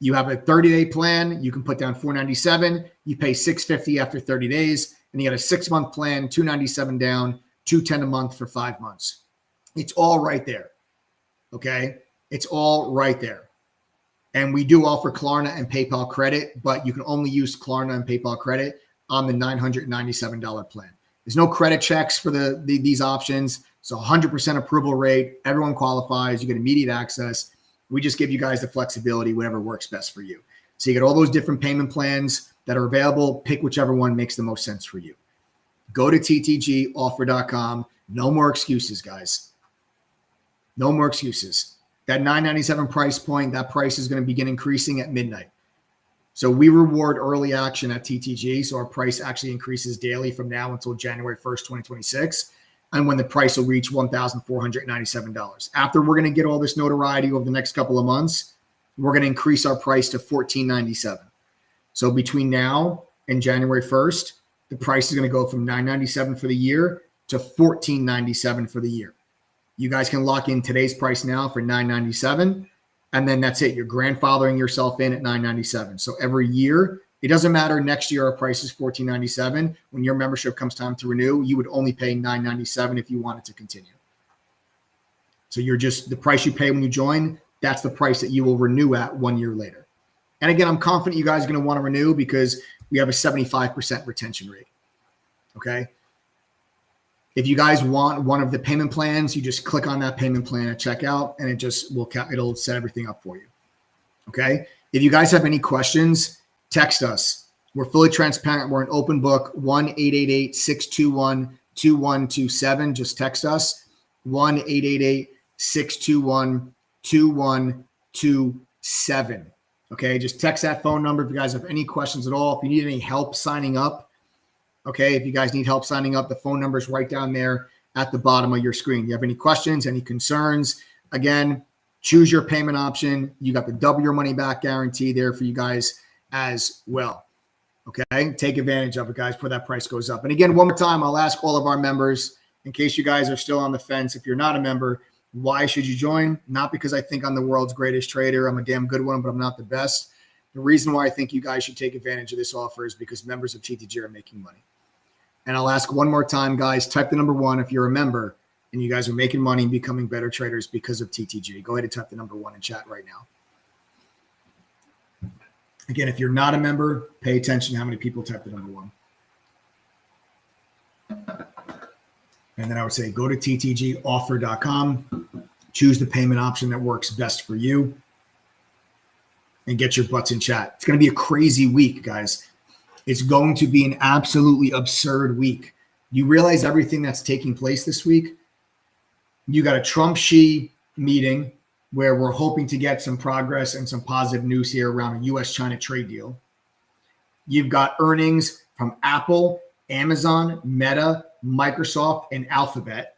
You have a 30-day plan. You can put down $497. You pay $650 after 30 days. And you got a 6-month plan, $297 down, $210 a month for 5 months. It's all right there. Okay? It's all right there. And we do offer Klarna and PayPal credit, but you can only use Klarna and PayPal credit on the $997 plan. There's no credit checks for these options. So 100% approval rate. Everyone qualifies. You get immediate access. We just give you guys the flexibility, whatever works best for you. So you get all those different payment plans that are available. Pick whichever one makes the most sense for you. Go to ttgoffer.com. No more excuses, guys. No more excuses. That $997 price point, that price is going to begin increasing at midnight. So we reward early action at TTG. So our price actually increases daily from now until January 1st, 2026. And when the price will reach $1,497. After we're going to get all this notoriety over the next couple of months, we're going to increase our price to $1,497. So between now and January 1st, the price is going to go from $997 for the year to $1,497 for the year. You guys can lock in today's price now for $997, and then that's it. You're grandfathering yourself in at $997. So every year, it doesn't matter. Next year, our price is $1,497. When your membership comes time to renew, you would only pay $997 if you wanted to continue. So you're just the price you pay when you join. That's the price that you will renew at 1 year later. And again, I'm confident you guys are going to want to renew because we have a 75% retention rate. Okay. If you guys want one of the payment plans, you just click on that payment plan at checkout and it'll set everything up for you. Okay. If you guys have any questions, text us. We're fully transparent. We're an open book, 1-888-621-2127. Just text us, 1-888-621-2127. Okay, just text that phone number if you guys have any questions at all. If you need any help signing up, okay, if you guys need help signing up, the phone number is right down there at the bottom of your screen. You have any questions, any concerns, again, choose your payment option. You got the double your money back guarantee there for you guys as well. Okay, take advantage of it, guys, before that price goes up. And again, one more time, I'll ask all of our members, in case you guys are still on the fence, if you're not a member, Why should you join? Not because I think I'm the world's greatest trader. I'm a damn good one, but I'm not the best. The reason why I think you guys should take advantage of this offer is because members of TTG are making money. And I'll ask one more time, guys, type the number 1 if you're a member and you guys are making money and becoming better traders because of TTG. Go ahead and type the number 1 in chat right now. Again, if you're not a member, pay attention to how many people type the number 1. And then I would say go to ttgoffer.com, choose the payment option that works best for you, and get your butts in chat. It's going to be a crazy week, guys. It's going to be an absolutely absurd week. You realize everything that's taking place this week? You got a Trump-Xi meeting where we're hoping to get some progress and some positive news here around a U.S.-China trade deal. You've got earnings from Apple, Amazon, Meta, Microsoft, and Alphabet.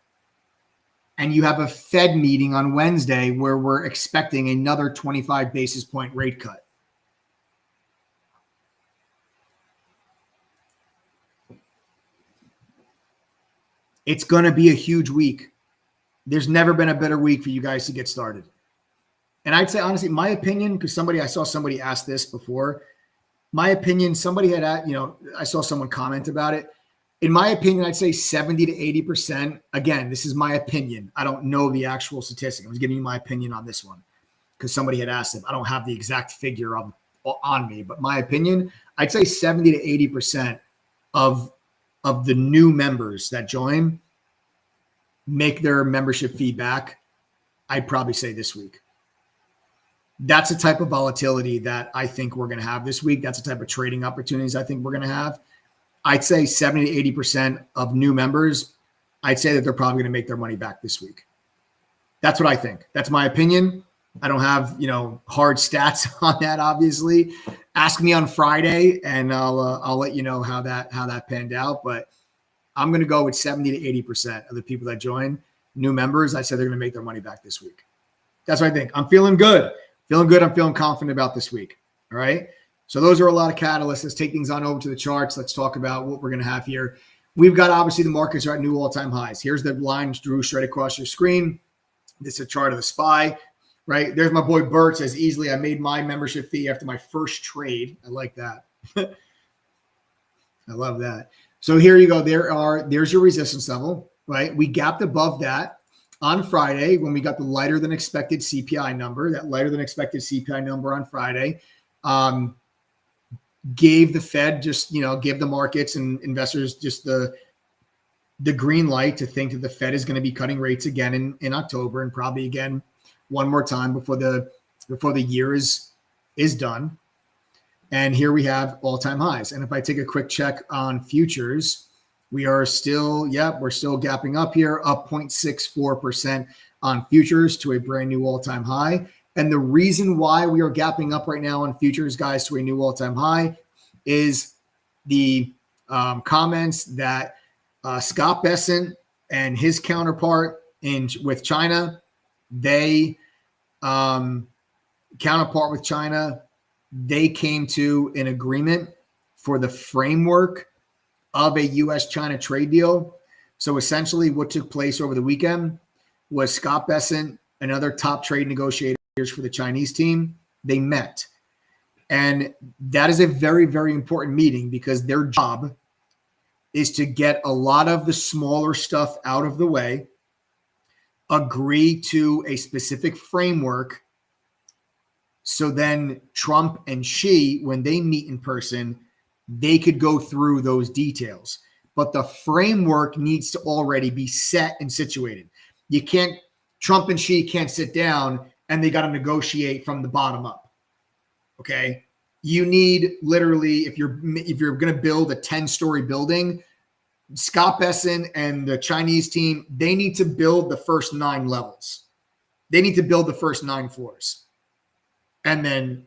And you have a Fed meeting on Wednesday where we're expecting another 25 basis point rate cut. It's going to be a huge week. There's never been a better week for you guys to get started. And I'd say, honestly, my opinion, because I saw somebody ask this before. My opinion, somebody had, I saw someone comment about it. In my opinion, I'd say 70 to 80%. Again, this is my opinion. I don't know the actual statistic. I'm just giving you my opinion on this one because somebody had asked it. I don't have the exact figure on me, but my opinion, I'd say 70 to 80% of the new members that join make their membership fee back. I'd probably say this week. That's a type of volatility that I think we're going to have this week. That's the type of trading opportunities I think we're going to have. I'd say 70 to 80% of new members, I'd say that they're probably going to make their money back this week. That's what I think. That's my opinion. I don't have, hard stats on that, obviously. Ask me on Friday and I'll let you know how that panned out. But I'm going to go with 70 to 80% of the people that join, new members. I said they're going to make their money back this week. That's what I think. I'm feeling good. I'm feeling confident about this week. All right. So those are a lot of catalysts. Let's take things on over to the charts. Let's talk about what we're going to have here. We've got, obviously, the markets are at new all-time highs. Here's the line drew straight across your screen. This is a chart of the SPY, right? There's my boy Bert says, easily, I made my membership fee after my first trade. I like that. I love that. So here you go. There's your resistance level, right? We gapped above that on Friday when we got the lighter than expected CPI number. That lighter than expected CPI number on Friday gave the Fed give the markets and investors just the green light to think that the Fed is going to be cutting rates again in October and probably again one more time before the year is done. And here we have all-time highs. And if I take a quick check on futures, we're still gapping up here, up 0.64% on futures to a brand new all-time high. And the reason why we are gapping up right now on futures, guys, to a new all-time high is the comments that Scott Bessent and his counterpart with China, they came to an agreement for the framework of a U.S.-China trade deal. So essentially what took place over the weekend was Scott Bessent and other top trade negotiators for the Chinese team, they met. And that is a very, very important meeting because their job is to get a lot of the smaller stuff out of the way, agree to a specific framework, so then Trump and Xi, when they meet in person, they could go through those details. But the framework needs to already be set and situated. Trump and Xi can't sit down and they got to negotiate from the bottom up. Okay. You need literally, if you're going to build a 10-story building, Scott Bessent and the Chinese team, they need to build the first 9 levels. They need to build the first 9 floors. And then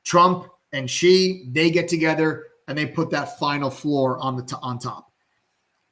Trump and Xi, they get together and they put that final floor on top.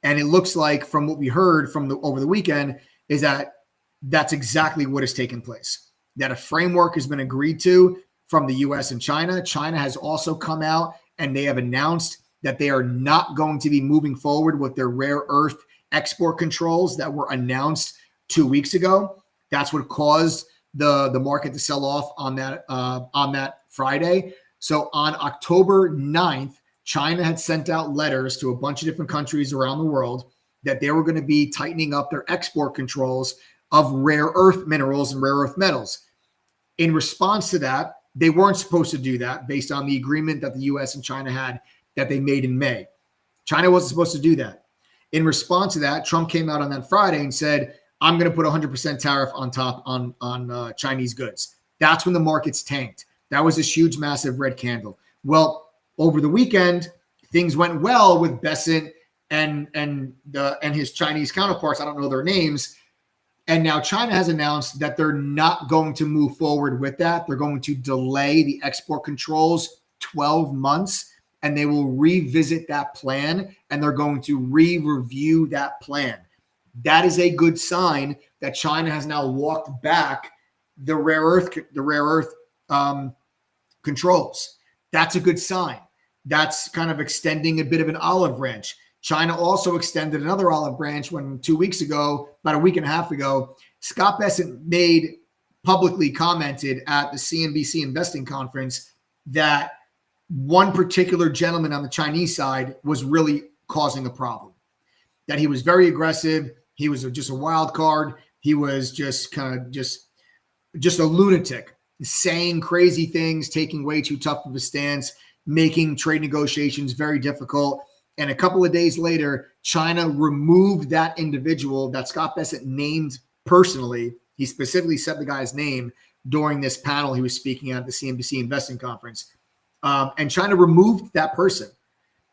And it looks like, from what we heard over the weekend, is that that's exactly what has taken place. That a framework has been agreed to from the U.S. and China. China has also come out and they have announced that they are not going to be moving forward with their rare earth export controls that were announced 2 weeks ago. That's what caused the market to sell off on that Friday. So on October 9th, China had sent out letters to a bunch of different countries around the world that they were going to be tightening up their export controls of rare earth minerals and rare earth metals. In response to that, they weren't supposed to do that based on the agreement that the US and China had that they made in May. China wasn't supposed to do that. In response to that, Trump came out on that Friday and said, I'm going to put 100% tariff on top on Chinese goods. That's when the markets tanked. That was this huge, massive red candle. Well, over the weekend, things went well with Bessent and his Chinese counterparts. I don't know their names. And now China has announced that they're not going to move forward with that. They're going to delay the export controls 12 months, and they will revisit that plan, and they're going to re-review that plan. That is a good sign that China has now walked back the rare earth controls. That's a good sign. That's kind of extending a bit of an olive branch. China also extended another olive branch when 2 weeks ago, about a week and a half ago, Scott Bessent publicly commented at the CNBC investing conference that one particular gentleman on the Chinese side was really causing a problem, that he was very aggressive. He was just a wild card. He was just a lunatic, saying crazy things, taking way too tough of a stance, making trade negotiations very difficult. And a couple of days later, China removed that individual that Scott Bessent named personally. He specifically said the guy's name during this panel he was speaking at the CNBC investing conference. And China removed that person.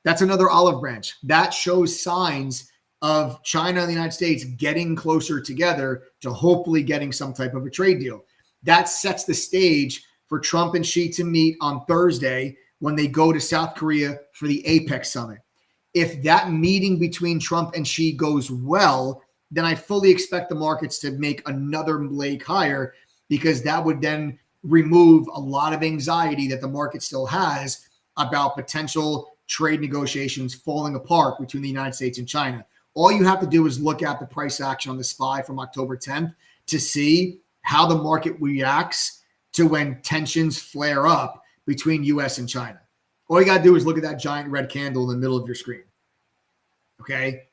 That's another olive branch. That shows signs of China and the United States getting closer together to hopefully getting some type of a trade deal. That sets the stage for Trump and Xi to meet on Thursday when they go to South Korea for the APEC summit. If that meeting between Trump and Xi goes well, then I fully expect the markets to make another leg higher, because that would then remove a lot of anxiety that the market still has about potential trade negotiations falling apart between the United States and China. All you have to do is look at the price action on the SPY from October 10th to see how the market reacts to when tensions flare up between US and China. All you got to do is look at that giant red candle in the middle of your screen. Okay?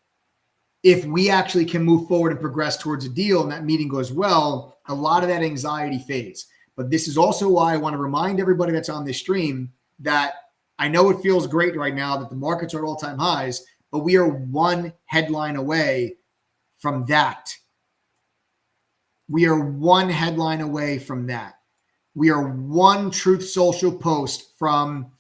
If we actually can move forward and progress towards a deal and that meeting goes well, a lot of that anxiety fades. But this is also why I want to remind everybody that's on this stream that I know it feels great right now that the markets are at all-time highs, but we are one headline away from that. We are one headline away from that. We are one Truth Social post from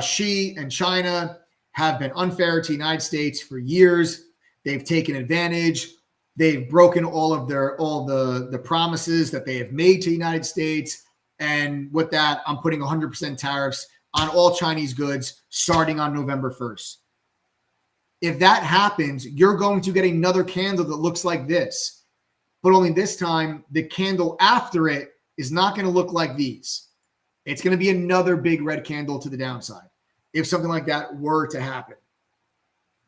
Xi and China have been unfair to the United States for years. They've taken advantage. They've broken all the promises that they have made to the United States. And with that, I'm putting 100% tariffs on all Chinese goods starting on November 1st. If that happens, you're going to get another candle that looks like this. But only this time, the candle after it is not going to look like these. It's going to be another big red candle to the downside if something like that were to happen.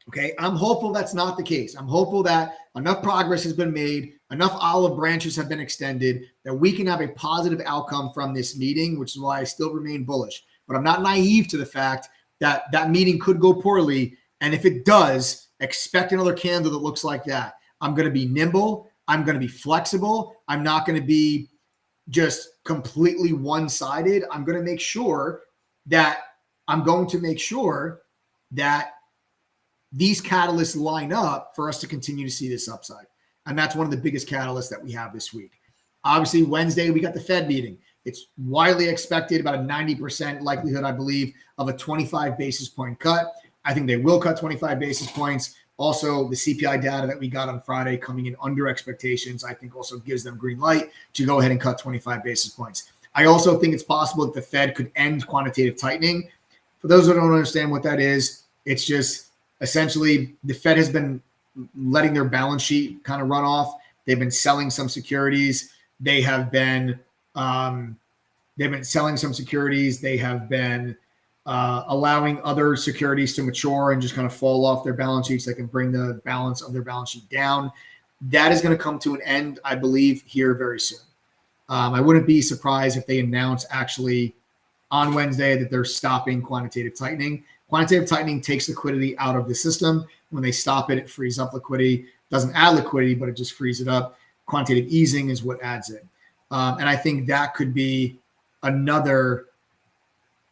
Okay, I'm hopeful that's not the case. I'm hopeful that enough progress has been made, enough olive branches have been extended, that we can have a positive outcome from this meeting, which is why I still remain bullish. But I'm not naive to the fact that that meeting could go poorly. And if it does, expect another candle that looks like that. I'm going to be nimble. I'm going to be flexible. I'm not going to be just completely one-sided. I'm going to make sure that these catalysts line up for us to continue to see this upside. And that's one of the biggest catalysts that we have this week. Obviously, Wednesday, we got the Fed meeting. It's widely expected, about a 90% likelihood, I believe, of a 25 basis point cut. I think they will cut 25 basis points. Also, the CPI data that we got on Friday coming in under expectations, I think also gives them green light to go ahead and cut 25 basis points. I also think it's possible that the Fed could end quantitative tightening. For those who don't understand what that is, it's just essentially the Fed has been letting their balance sheet kind of run off. They've been selling some securities. They have been selling some securities. They have been allowing other securities to mature and just kind of fall off their balance sheets. They can bring the balance of their balance sheet down. that is going to come to an end, I believe, here very soon. I wouldn't be surprised if they announce actually on Wednesday that they're stopping quantitative tightening. Quantitative tightening takes liquidity out of the system. When they stop it, it frees up liquidity. Doesn't add liquidity, but it just frees it up. Quantitative easing is what adds it. And I think that could be another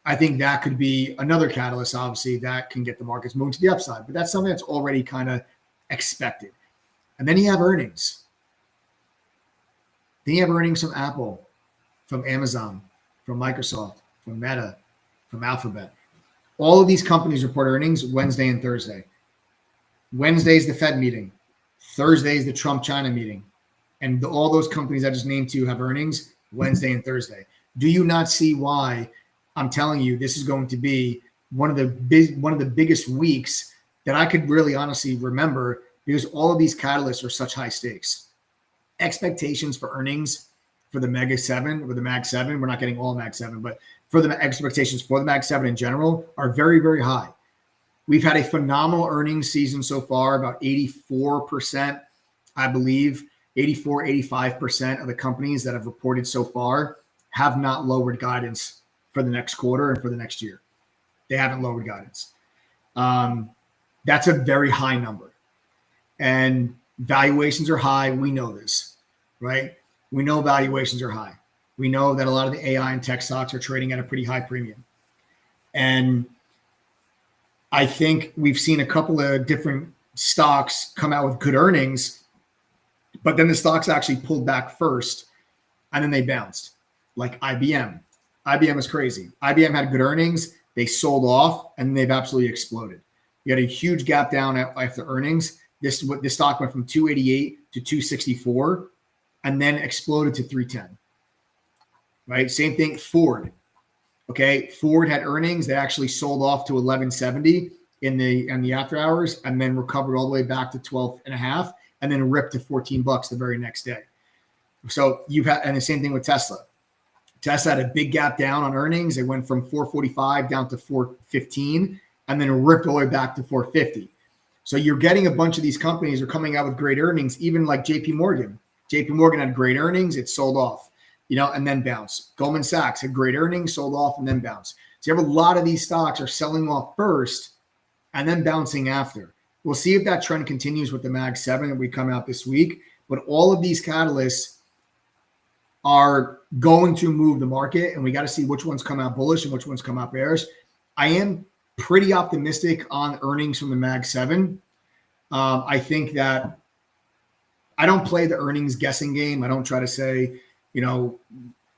catalyst, obviously, that can get the markets moving to the upside. But that's something that's already kind of expected. And then you have earnings. Then you have earnings from Apple, from Amazon, from Microsoft, from Meta, from Alphabet. All of these companies report earnings Wednesday and Thursday. Wednesday is the Fed meeting. Thursday is the Trump-China meeting. And all those companies I just named to you have earnings Wednesday and Thursday. Do you not see why I'm telling you this is going to be one of the biggest weeks that I could really honestly remember, because all of these catalysts are such high stakes. Expectations for earnings for the Mega 7 or the Mag 7, we're not getting all Mag 7, but for the expectations for the Mag 7 in general are very, very high. We've had a phenomenal earnings season so far, about 84%, I believe, 84, 85% of the companies that have reported so far have not lowered guidance for the next quarter and for the next year. They haven't lowered guidance. That's a very high number. And valuations are high. We know this, right? We know valuations are high. We know that a lot of the AI and tech stocks are trading at a pretty high premium. And I think we've seen a couple of different stocks come out with good earnings, but then the stocks actually pulled back first and then they bounced, like IBM. IBM is crazy. IBM had good earnings. They sold off and they've absolutely exploded. You had a huge gap down after earnings. This stock went from 288 to 264 and then exploded to 310. Right? Same thing, Ford. Okay, Ford had earnings. They actually sold off to 1170 in the after hours and then recovered all the way back to 12.5 and then ripped to $14 the very next day. So and the same thing with Tesla. Tesla had a big gap down on earnings. It went from 445 down to 415 and then ripped all the way back to 450. So you're getting a bunch of these companies are coming out with great earnings, even like JP Morgan. JP Morgan had great earnings. It sold off, and then bounced. Goldman Sachs had great earnings, sold off, and then bounced. So you have a lot of these stocks are selling off first and then bouncing after. We'll see if that trend continues with the Mag 7 that we come out this week. But all of these catalysts are going to move the market, and we got to see which ones come out bullish and which ones come out bearish. I am pretty optimistic on earnings from the Mag 7. I think that I don't play the earnings guessing game. I don't try to say,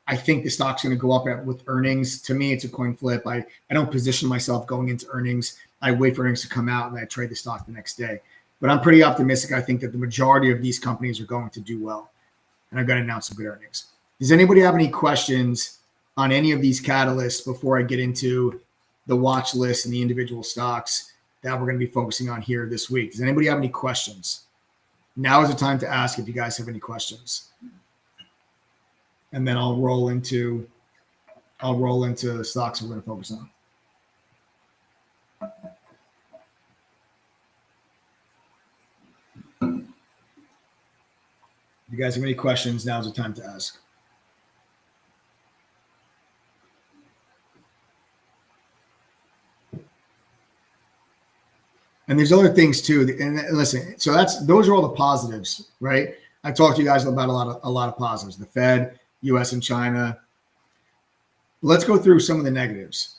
I think the stock's going to go up with earnings. To me, it's a coin flip. I don't position myself going into earnings. I wait for earnings to come out and I trade the stock the next day. But I'm pretty optimistic. I think that the majority of these companies are going to do well. And I'm going to announce some good earnings. Does anybody have any questions on any of these catalysts before I get into the watch list and the individual stocks that we're going to be focusing on here this week? Does anybody have any questions? Now is the time to ask if you guys have any questions. And then I'll roll into the stocks we're going to focus on. If you guys have any questions, now's the time to ask. And there's other things too. And listen, so those are all the positives, right? I talked to you guys about a lot of positives. The Fed, US and China. Let's go through some of the negatives.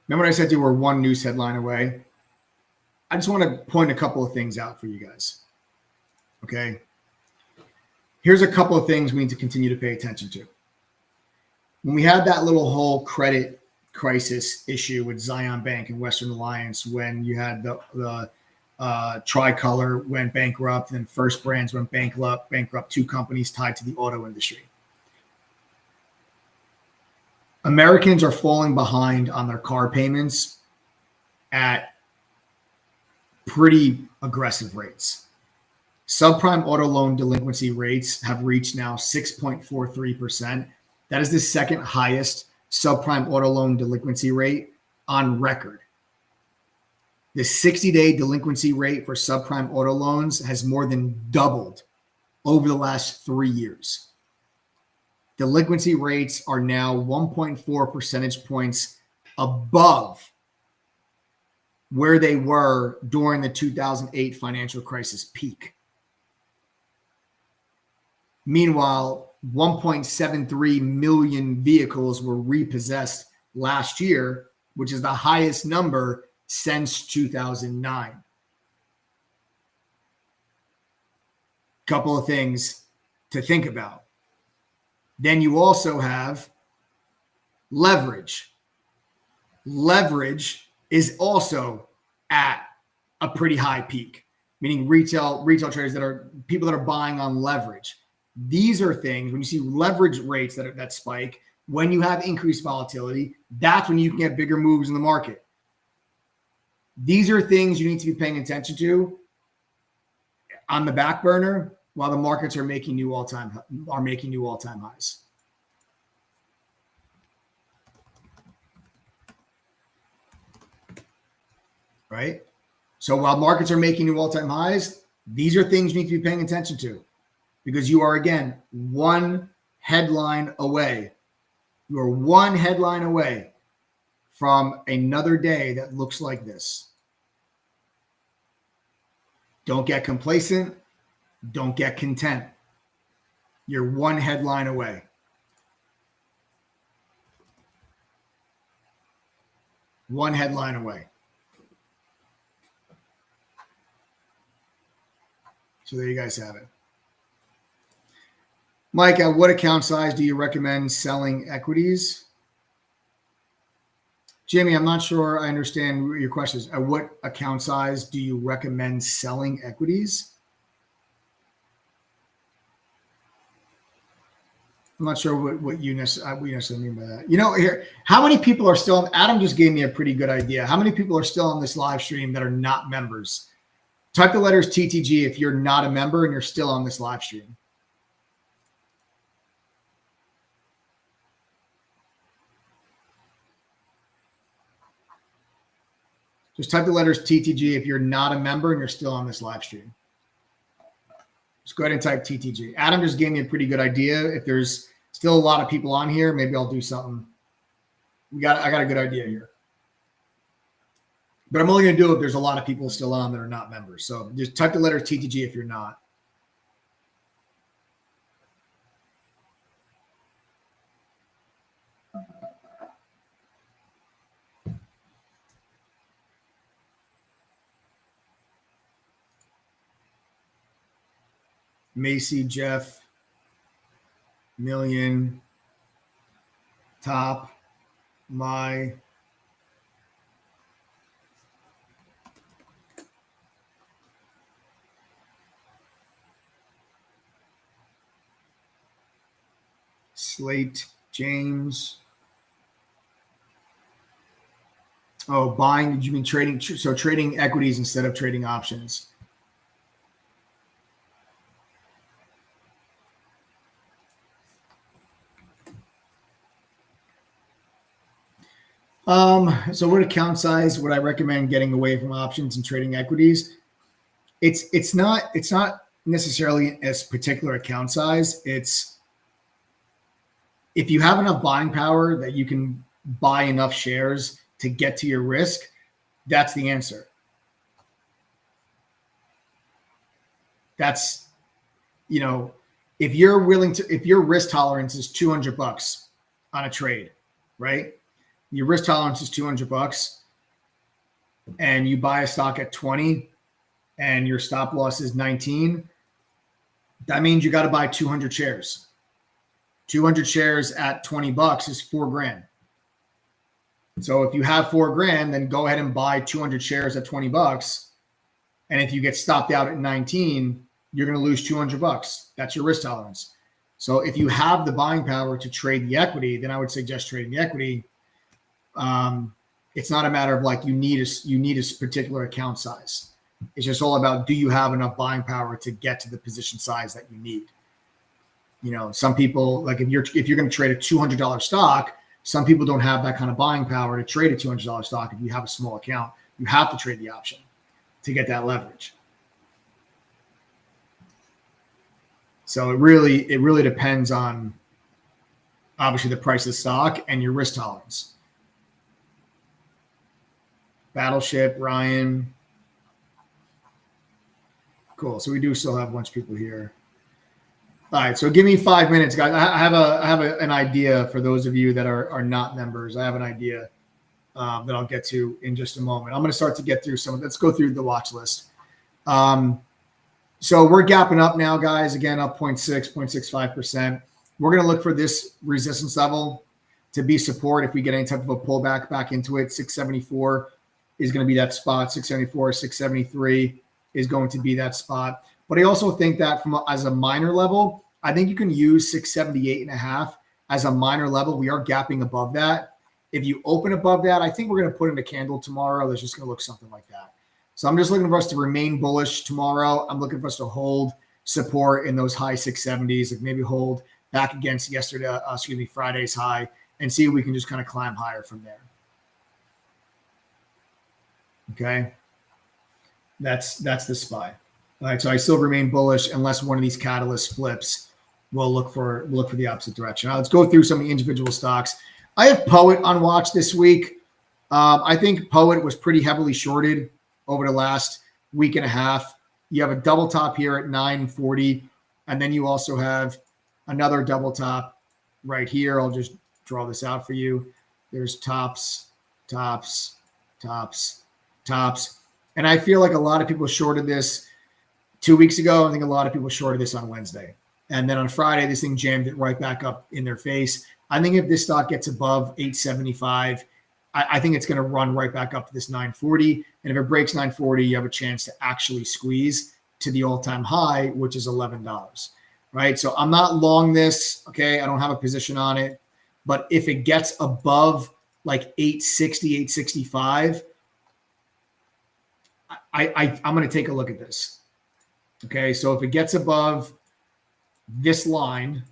Remember what I said to you, we're one news headline away? I just want to point a couple of things out for you guys. Okay. Here's a couple of things we need to continue to pay attention to. When we had that little whole credit crisis issue with Zion Bank and Western Alliance, when you had the Tricolor went bankrupt and First Brands went bankrupt, two companies tied to the auto industry. Americans are falling behind on their car payments at pretty aggressive rates. Subprime auto loan delinquency rates have reached now 6.43%. That is the second highest subprime auto loan delinquency rate on record. The 60-day delinquency rate for subprime auto loans has more than doubled over the last 3 years. Delinquency rates are now 1.4 percentage points above where they were during the 2008 financial crisis peak. Meanwhile, 1.73 million vehicles were repossessed last year, which is the highest number since 2009. Couple of things to think about. Then you also have leverage. Leverage is also at a pretty high peak, meaning retail traders that are people that are buying on leverage. These are things when you see leverage rates that spike, when you have increased volatility, that's when you can get bigger moves in the market. These are things you need to be paying attention to on the back burner while the markets are making new all-time highs. Right? So while markets are making new all-time highs, these are things you need to be paying attention to because you are, again, one headline away. You are one headline away from another day that looks like this. Don't get complacent. Don't get content. You're one headline away. One headline away. So there you guys have it. Mike, at what account size do you recommend selling equities? Jimmy, I'm not sure I understand your questions. At what account size do you recommend selling equities? I'm not sure what you necessarily mean by that. You know, here, how many people are still, Adam just gave me a pretty good idea. How many people are still on this live stream that are not members? Type the letters TTG if you're not a member and you're still on this live stream. Just type the letters TTG if you're not a member and you're still on this live stream. Just go ahead and type TTG. Adam just gave me a pretty good idea. If there's still a lot of people on here, maybe I'll do something. I got a good idea here. But I'm only going to do it if there's a lot of people still on that are not members. So just type the letter TTG if you're not. Macy, Jeff, Million, Top, My. Slate, James. Oh, buying, did you mean trading? So trading equities instead of trading options. So what account size would I recommend getting away from options and trading equities? It's not necessarily a particular account size. It's if you have enough buying power that you can buy enough shares to get to your risk, that's the answer. That's, you know, if your risk tolerance is $200 on a trade, right? Your risk tolerance is $200 and you buy a stock at 20 and your stop loss is 19. That means you got to buy 200 shares. 200 shares at $20 is $4,000. So if you have $4,000, then go ahead and buy 200 shares at $20. And if you get stopped out at 19, you're going to lose $200. That's your risk tolerance. So if you have the buying power to trade the equity, then I would suggest trading the equity. It's not a matter of like you need a particular account size. It's just all about, do you have enough buying power to get to the position size that you need? You know, some people, like if you're going to trade a $200 stock, some people don't have that kind of buying power to trade a $200 stock if you have a small account. You have to trade the option to get that leverage. So it really depends on obviously the price of the stock and your risk tolerance. Battleship, Ryan. Cool. So we do still have a bunch of people here. All right. So give me 5 minutes, guys. I have an idea for those of you that are not members. I have an idea that I'll get to in just a moment. I'm going to start to get through some of. Let's go through the watch list. So we're gapping up now, guys. Again, up 0.65%. We're going to look for this resistance level to be support if we get any type of a pullback back into it. 674 is going to be that spot. 674, 673 is going to be that spot. But I also think that as a minor level, I think you can use 678.5 as a minor level. We are gapping above that. If you open above that, I think we're going to put in a candle tomorrow that's just going to look something like that. So I'm just looking for us to remain bullish tomorrow. I'm looking for us to hold support in those high 670s, like maybe hold back against Friday's high, and see if we can just kind of climb higher from there. Okay. That's the SPY. All right. So I still remain bullish unless one of these catalysts flips. We'll look for the opposite direction. Now let's go through some of the individual stocks. I have Poet on watch this week. I think Poet was pretty heavily shorted over the last week and a half. You have a double top here at 940, and then you also have another double top right here. I'll just draw this out for you. There's tops, tops, tops, tops. And I feel like a lot of people shorted this 2 weeks ago. I think a lot of people shorted this on Wednesday. And then on Friday, this thing jammed it right back up in their face. I think if this stock gets above 875, I think it's going to run right back up to this 940. And if it breaks 940, you have a chance to actually squeeze to the all-time high, which is $11, right? So I'm not long this, okay? I don't have a position on it. But if it gets above like 860, 865, I'm going to take a look at this. Okay, so if it gets above this line,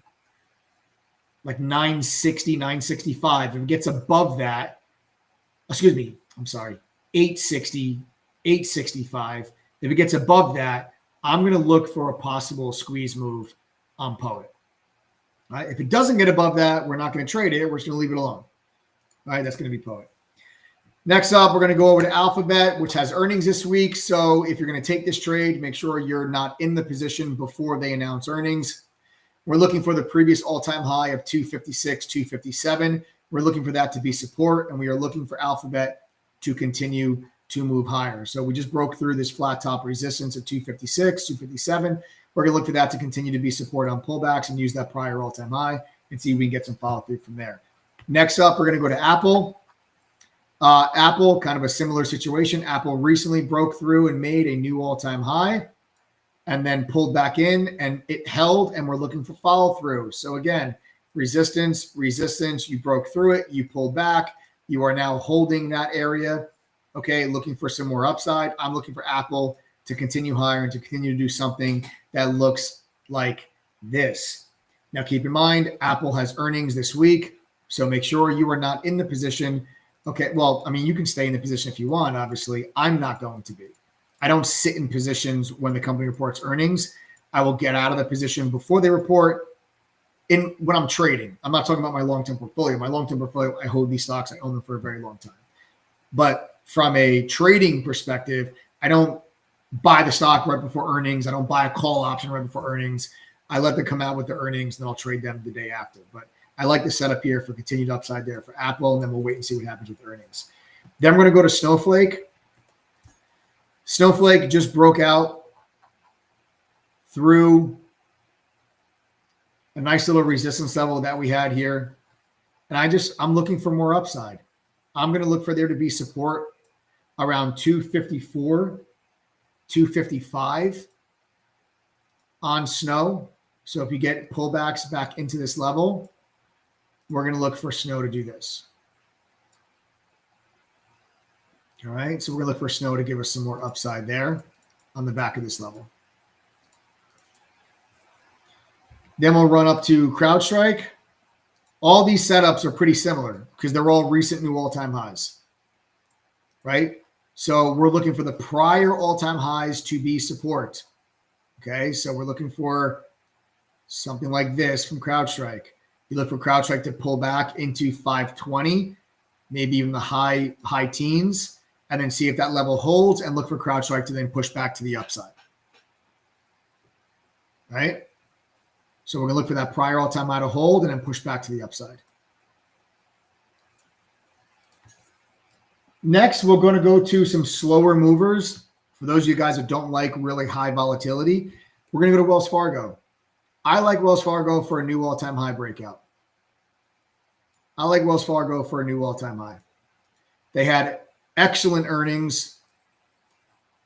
like 960, 965, if it gets above that, 860, 865. If it gets above that, I'm going to look for a possible squeeze move on Poet. All right, if it doesn't get above that, we're not going to trade it. We're just going to leave it alone. All right, that's going to be Poet. Next up, we're going to go over to Alphabet, which has earnings this week. So if you're going to take this trade, make sure you're not in the position before they announce earnings. We're looking for the previous all-time high of 256, 257. We're looking for that to be support, and we are looking for Alphabet to continue to move higher. So we just broke through this flat top resistance of 256, 257. We're going to look for that to continue to be support on pullbacks and use that prior all-time high and see if we can get some follow-through from there. Next up, we're going to go to Apple. Apple, kind of a similar situation. Apple recently broke through and made a new all-time high and then pulled back in, and it held, and we're looking for follow-through. So again, resistance, resistance, you broke through it, you pulled back, you are now holding that area, okay, looking for some more upside. I'm looking for Apple to continue higher and to continue to do something that looks like this. Now, keep in mind, Apple has earnings this week, so make sure you are not in the position. Okay, well, I mean, you can stay in the position if you want, obviously. I'm not going to be. I don't sit in positions when the company reports earnings. I will get out of the position before they report when I'm trading. I'm not talking about my long-term portfolio. My long-term portfolio, I hold these stocks. I own them for a very long time. But from a trading perspective, I don't buy the stock right before earnings. I don't buy a call option right before earnings. I let them come out with the earnings, and then I'll trade them the day after. But I like the setup here for continued upside there for Apple, and then we'll wait and see what happens with the earnings. Then we're going to go to Snowflake. Snowflake just broke out through a nice little resistance level that we had here. And I'm looking for more upside. I'm going to look for there to be support around 254, 255 on Snow. So if you get pullbacks back into this level, we're going to look for Snow to do this. All right, so we're going to look for Snow to give us some more upside there on the back of this level. Then we'll run up to CrowdStrike. All these setups are pretty similar because they're all recent new all-time highs, right? So we're looking for the prior all-time highs to be support. Okay, so we're looking for something like this from CrowdStrike. You look for CrowdStrike to pull back into 520, maybe even the high teens, and then see if that level holds, and look for CrowdStrike to then push back to the upside. Right? So we're going to look for that prior all-time high to hold and then push back to the upside. Next, we're going to go to some slower movers. For those of you guys that don't like really high volatility, we're going to go to Wells Fargo. I like Wells Fargo for a new all-time high breakout. I like Wells Fargo for a new all-time high. They had excellent earnings.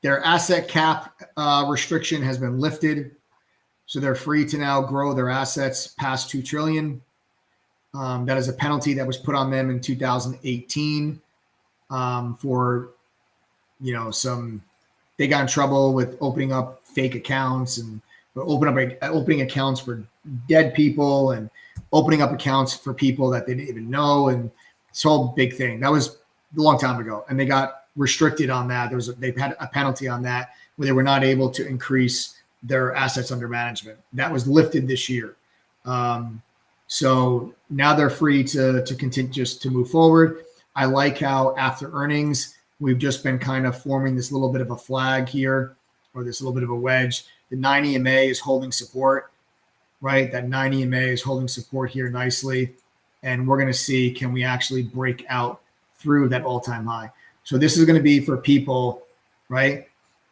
Their asset cap restriction has been lifted, so they're free to now grow their assets past $2 trillion. That is a penalty that was put on them in 2018 for, they got in trouble with opening up fake accounts and opening accounts for dead people and opening up accounts for people that they didn't even know, and this whole big thing. That was a long time ago, and they got restricted on that. They've had a penalty on that where they were not able to increase their assets under management. That was lifted this year. So now they're free to continue just to move forward. I like how after earnings, we've just been kind of forming this little bit of a flag here, or this little bit of a wedge. The 9 EMA is holding support, right? That 9 EMA is holding support here nicely. And we're going to see, can we actually break out through that all-time high? So this is going to be for people, right?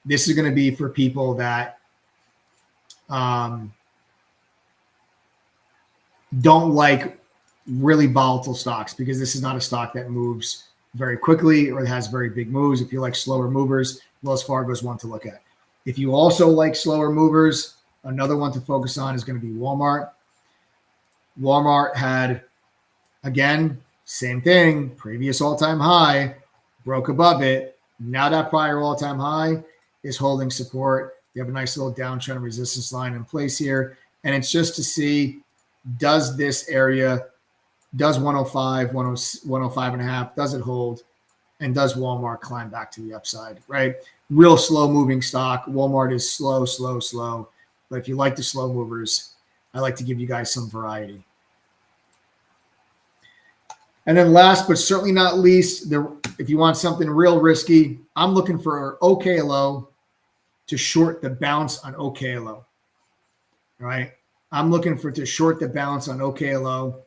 This is going to be for people that don't like really volatile stocks, because this is not a stock that moves very quickly or has very big moves. If you like slower movers, Wells Fargo is one to look at. If you also like slower movers, another one to focus on is going to be Walmart. Walmart had, again, same thing, previous all-time high, broke above it. Now that prior all-time high is holding support. You have a nice little downtrend resistance line in place here. And it's just to see, does this area, does 105, 105 and a half, does it hold? And does Walmart climb back to the upside, right? Real slow moving stock. Walmart is slow. But if you like the slow movers, I like to give you guys some variety. And then last but certainly not least, if you want something real risky, I'm looking for OKLO to short the bounce on OKLO. All right. I'm looking to short the bounce on OKLO.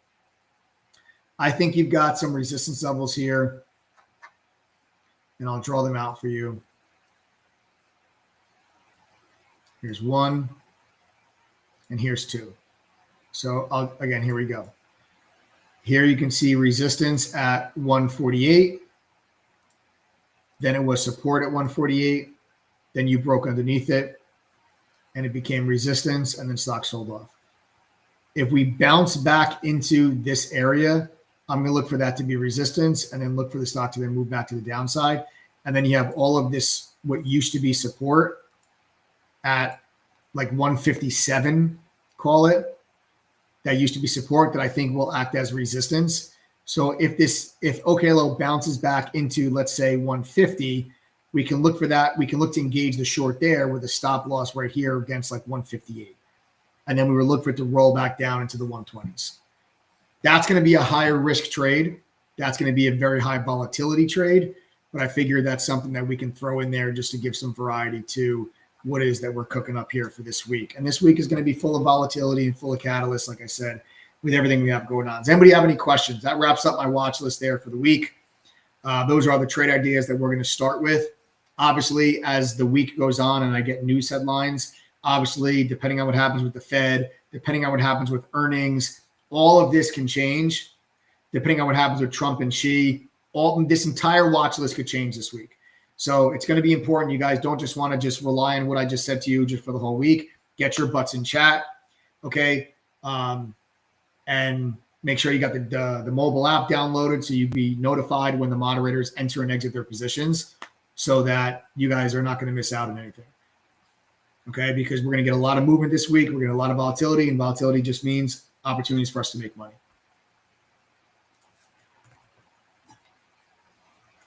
I think you've got some resistance levels here, and I'll draw them out for you. Here's one, and here's two. So again, here we go. Here you can see resistance at 148. Then it was support at 148. Then you broke underneath it, and it became resistance, and then stock sold off. If we bounce back into this area, I'm going to look for that to be resistance, and then look for the stock to then move back to the downside. And then you have all of this, what used to be support at like 157, call it. That used to be support that I think will act as resistance. So if OKLO bounces back into, let's say, 150, we can look for that. We can look to engage the short there with a stop loss right here against like 158. And then we would look for it to roll back down into the 120s. That's going to be a higher risk trade. That's going to be a very high volatility trade. But I figure that's something that we can throw in there just to give some variety to what it is that we're cooking up here for this week. And this week is going to be full of volatility and full of catalysts, like I said, with everything we have going on. Does anybody have any questions? That wraps up my watch list there for the week. Those are all the trade ideas that we're going to start with. Obviously, as the week goes on and I get news headlines, obviously, depending on what happens with the Fed, depending on what happens with earnings, all of this can change. Depending on what happens with Trump and Xi, this entire watch list could change this week. So it's going to be important. You guys don't just want to just rely on what I just said to you just for the whole week. Get your butts in chat, okay? And make sure you got the mobile app downloaded so you'd be notified when the moderators enter and exit their positions, so that you guys are not going to miss out on anything, okay? Because we're going to get a lot of movement this week. We're going to get a lot of volatility, and volatility just means opportunities for us to make money.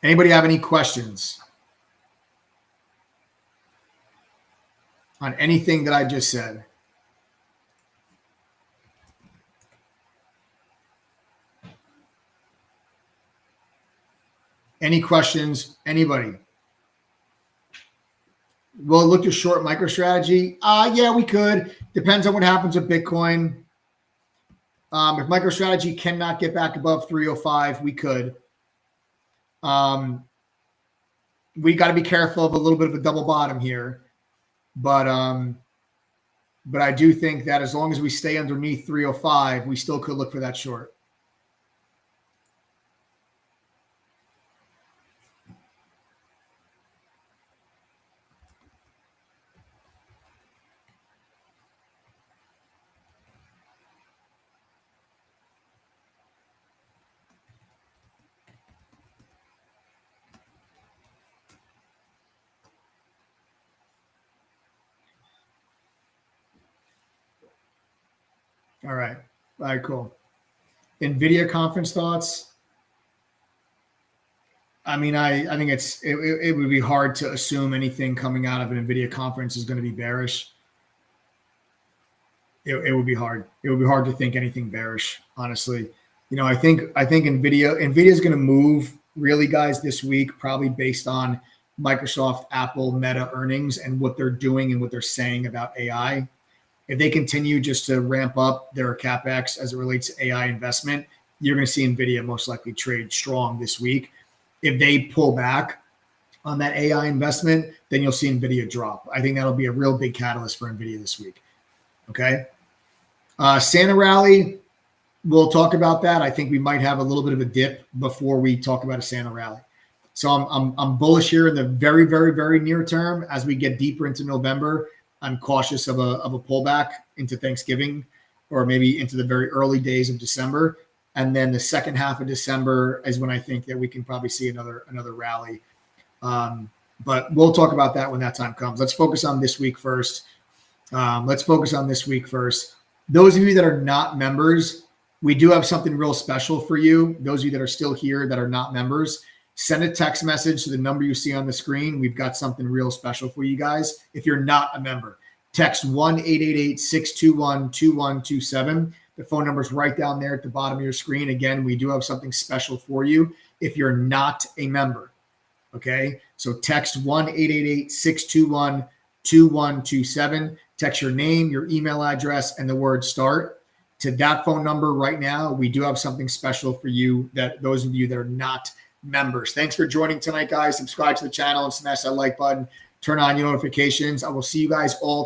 Anybody have any questions? on anything that I just said. Any questions? Anybody? We'll look to short MicroStrategy. Yeah, we could. Depends on what happens with Bitcoin. If MicroStrategy cannot get back above 305, we could. We got to be careful of a little bit of a double bottom here, but I do think that as long as we stay underneath 305, we still could look for that short. All right. All right, cool. NVIDIA conference thoughts. I mean, I think it would be hard to assume anything coming out of an NVIDIA conference is going to be bearish. It would be hard. It would be hard to think anything bearish, honestly. You know, I think NVIDIA is going to move really, guys, this week, probably based on Microsoft, Apple, Meta earnings and what they're doing and what they're saying about AI. If they continue just to ramp up their CapEx as it relates to AI investment, you're going to see NVIDIA most likely trade strong this week. If they pull back on that AI investment, then you'll see NVIDIA drop. I think that'll be a real big catalyst for NVIDIA this week. Okay. Santa rally, we'll talk about that. I think we might have a little bit of a dip before we talk about a Santa rally. So I'm bullish here in the very, very, very near term. As we get deeper into November, I'm cautious of a pullback into Thanksgiving or maybe into the very early days of December. And then the second half of December is when I think that we can probably see another rally. But we'll talk about that when that time comes. Let's focus on this week first. Those of you that are not members, we do have something real special for you. Those of you that are still here that are not members, send a text message to the number you see on the screen. We've got something real special for you guys. If you're not a member, text 1-888-621-2127. The phone number is right down there at the bottom of your screen. Again, we do have something special for you if you're not a member. Okay, so text 1-888-621-2127. Text your name, your email address, and the word START to that phone number right now. We do have something special for you, that those of you that are not members. Thanks for joining tonight, guys. Subscribe to the channel and smash that like button. Turn on your notifications. I will see you guys all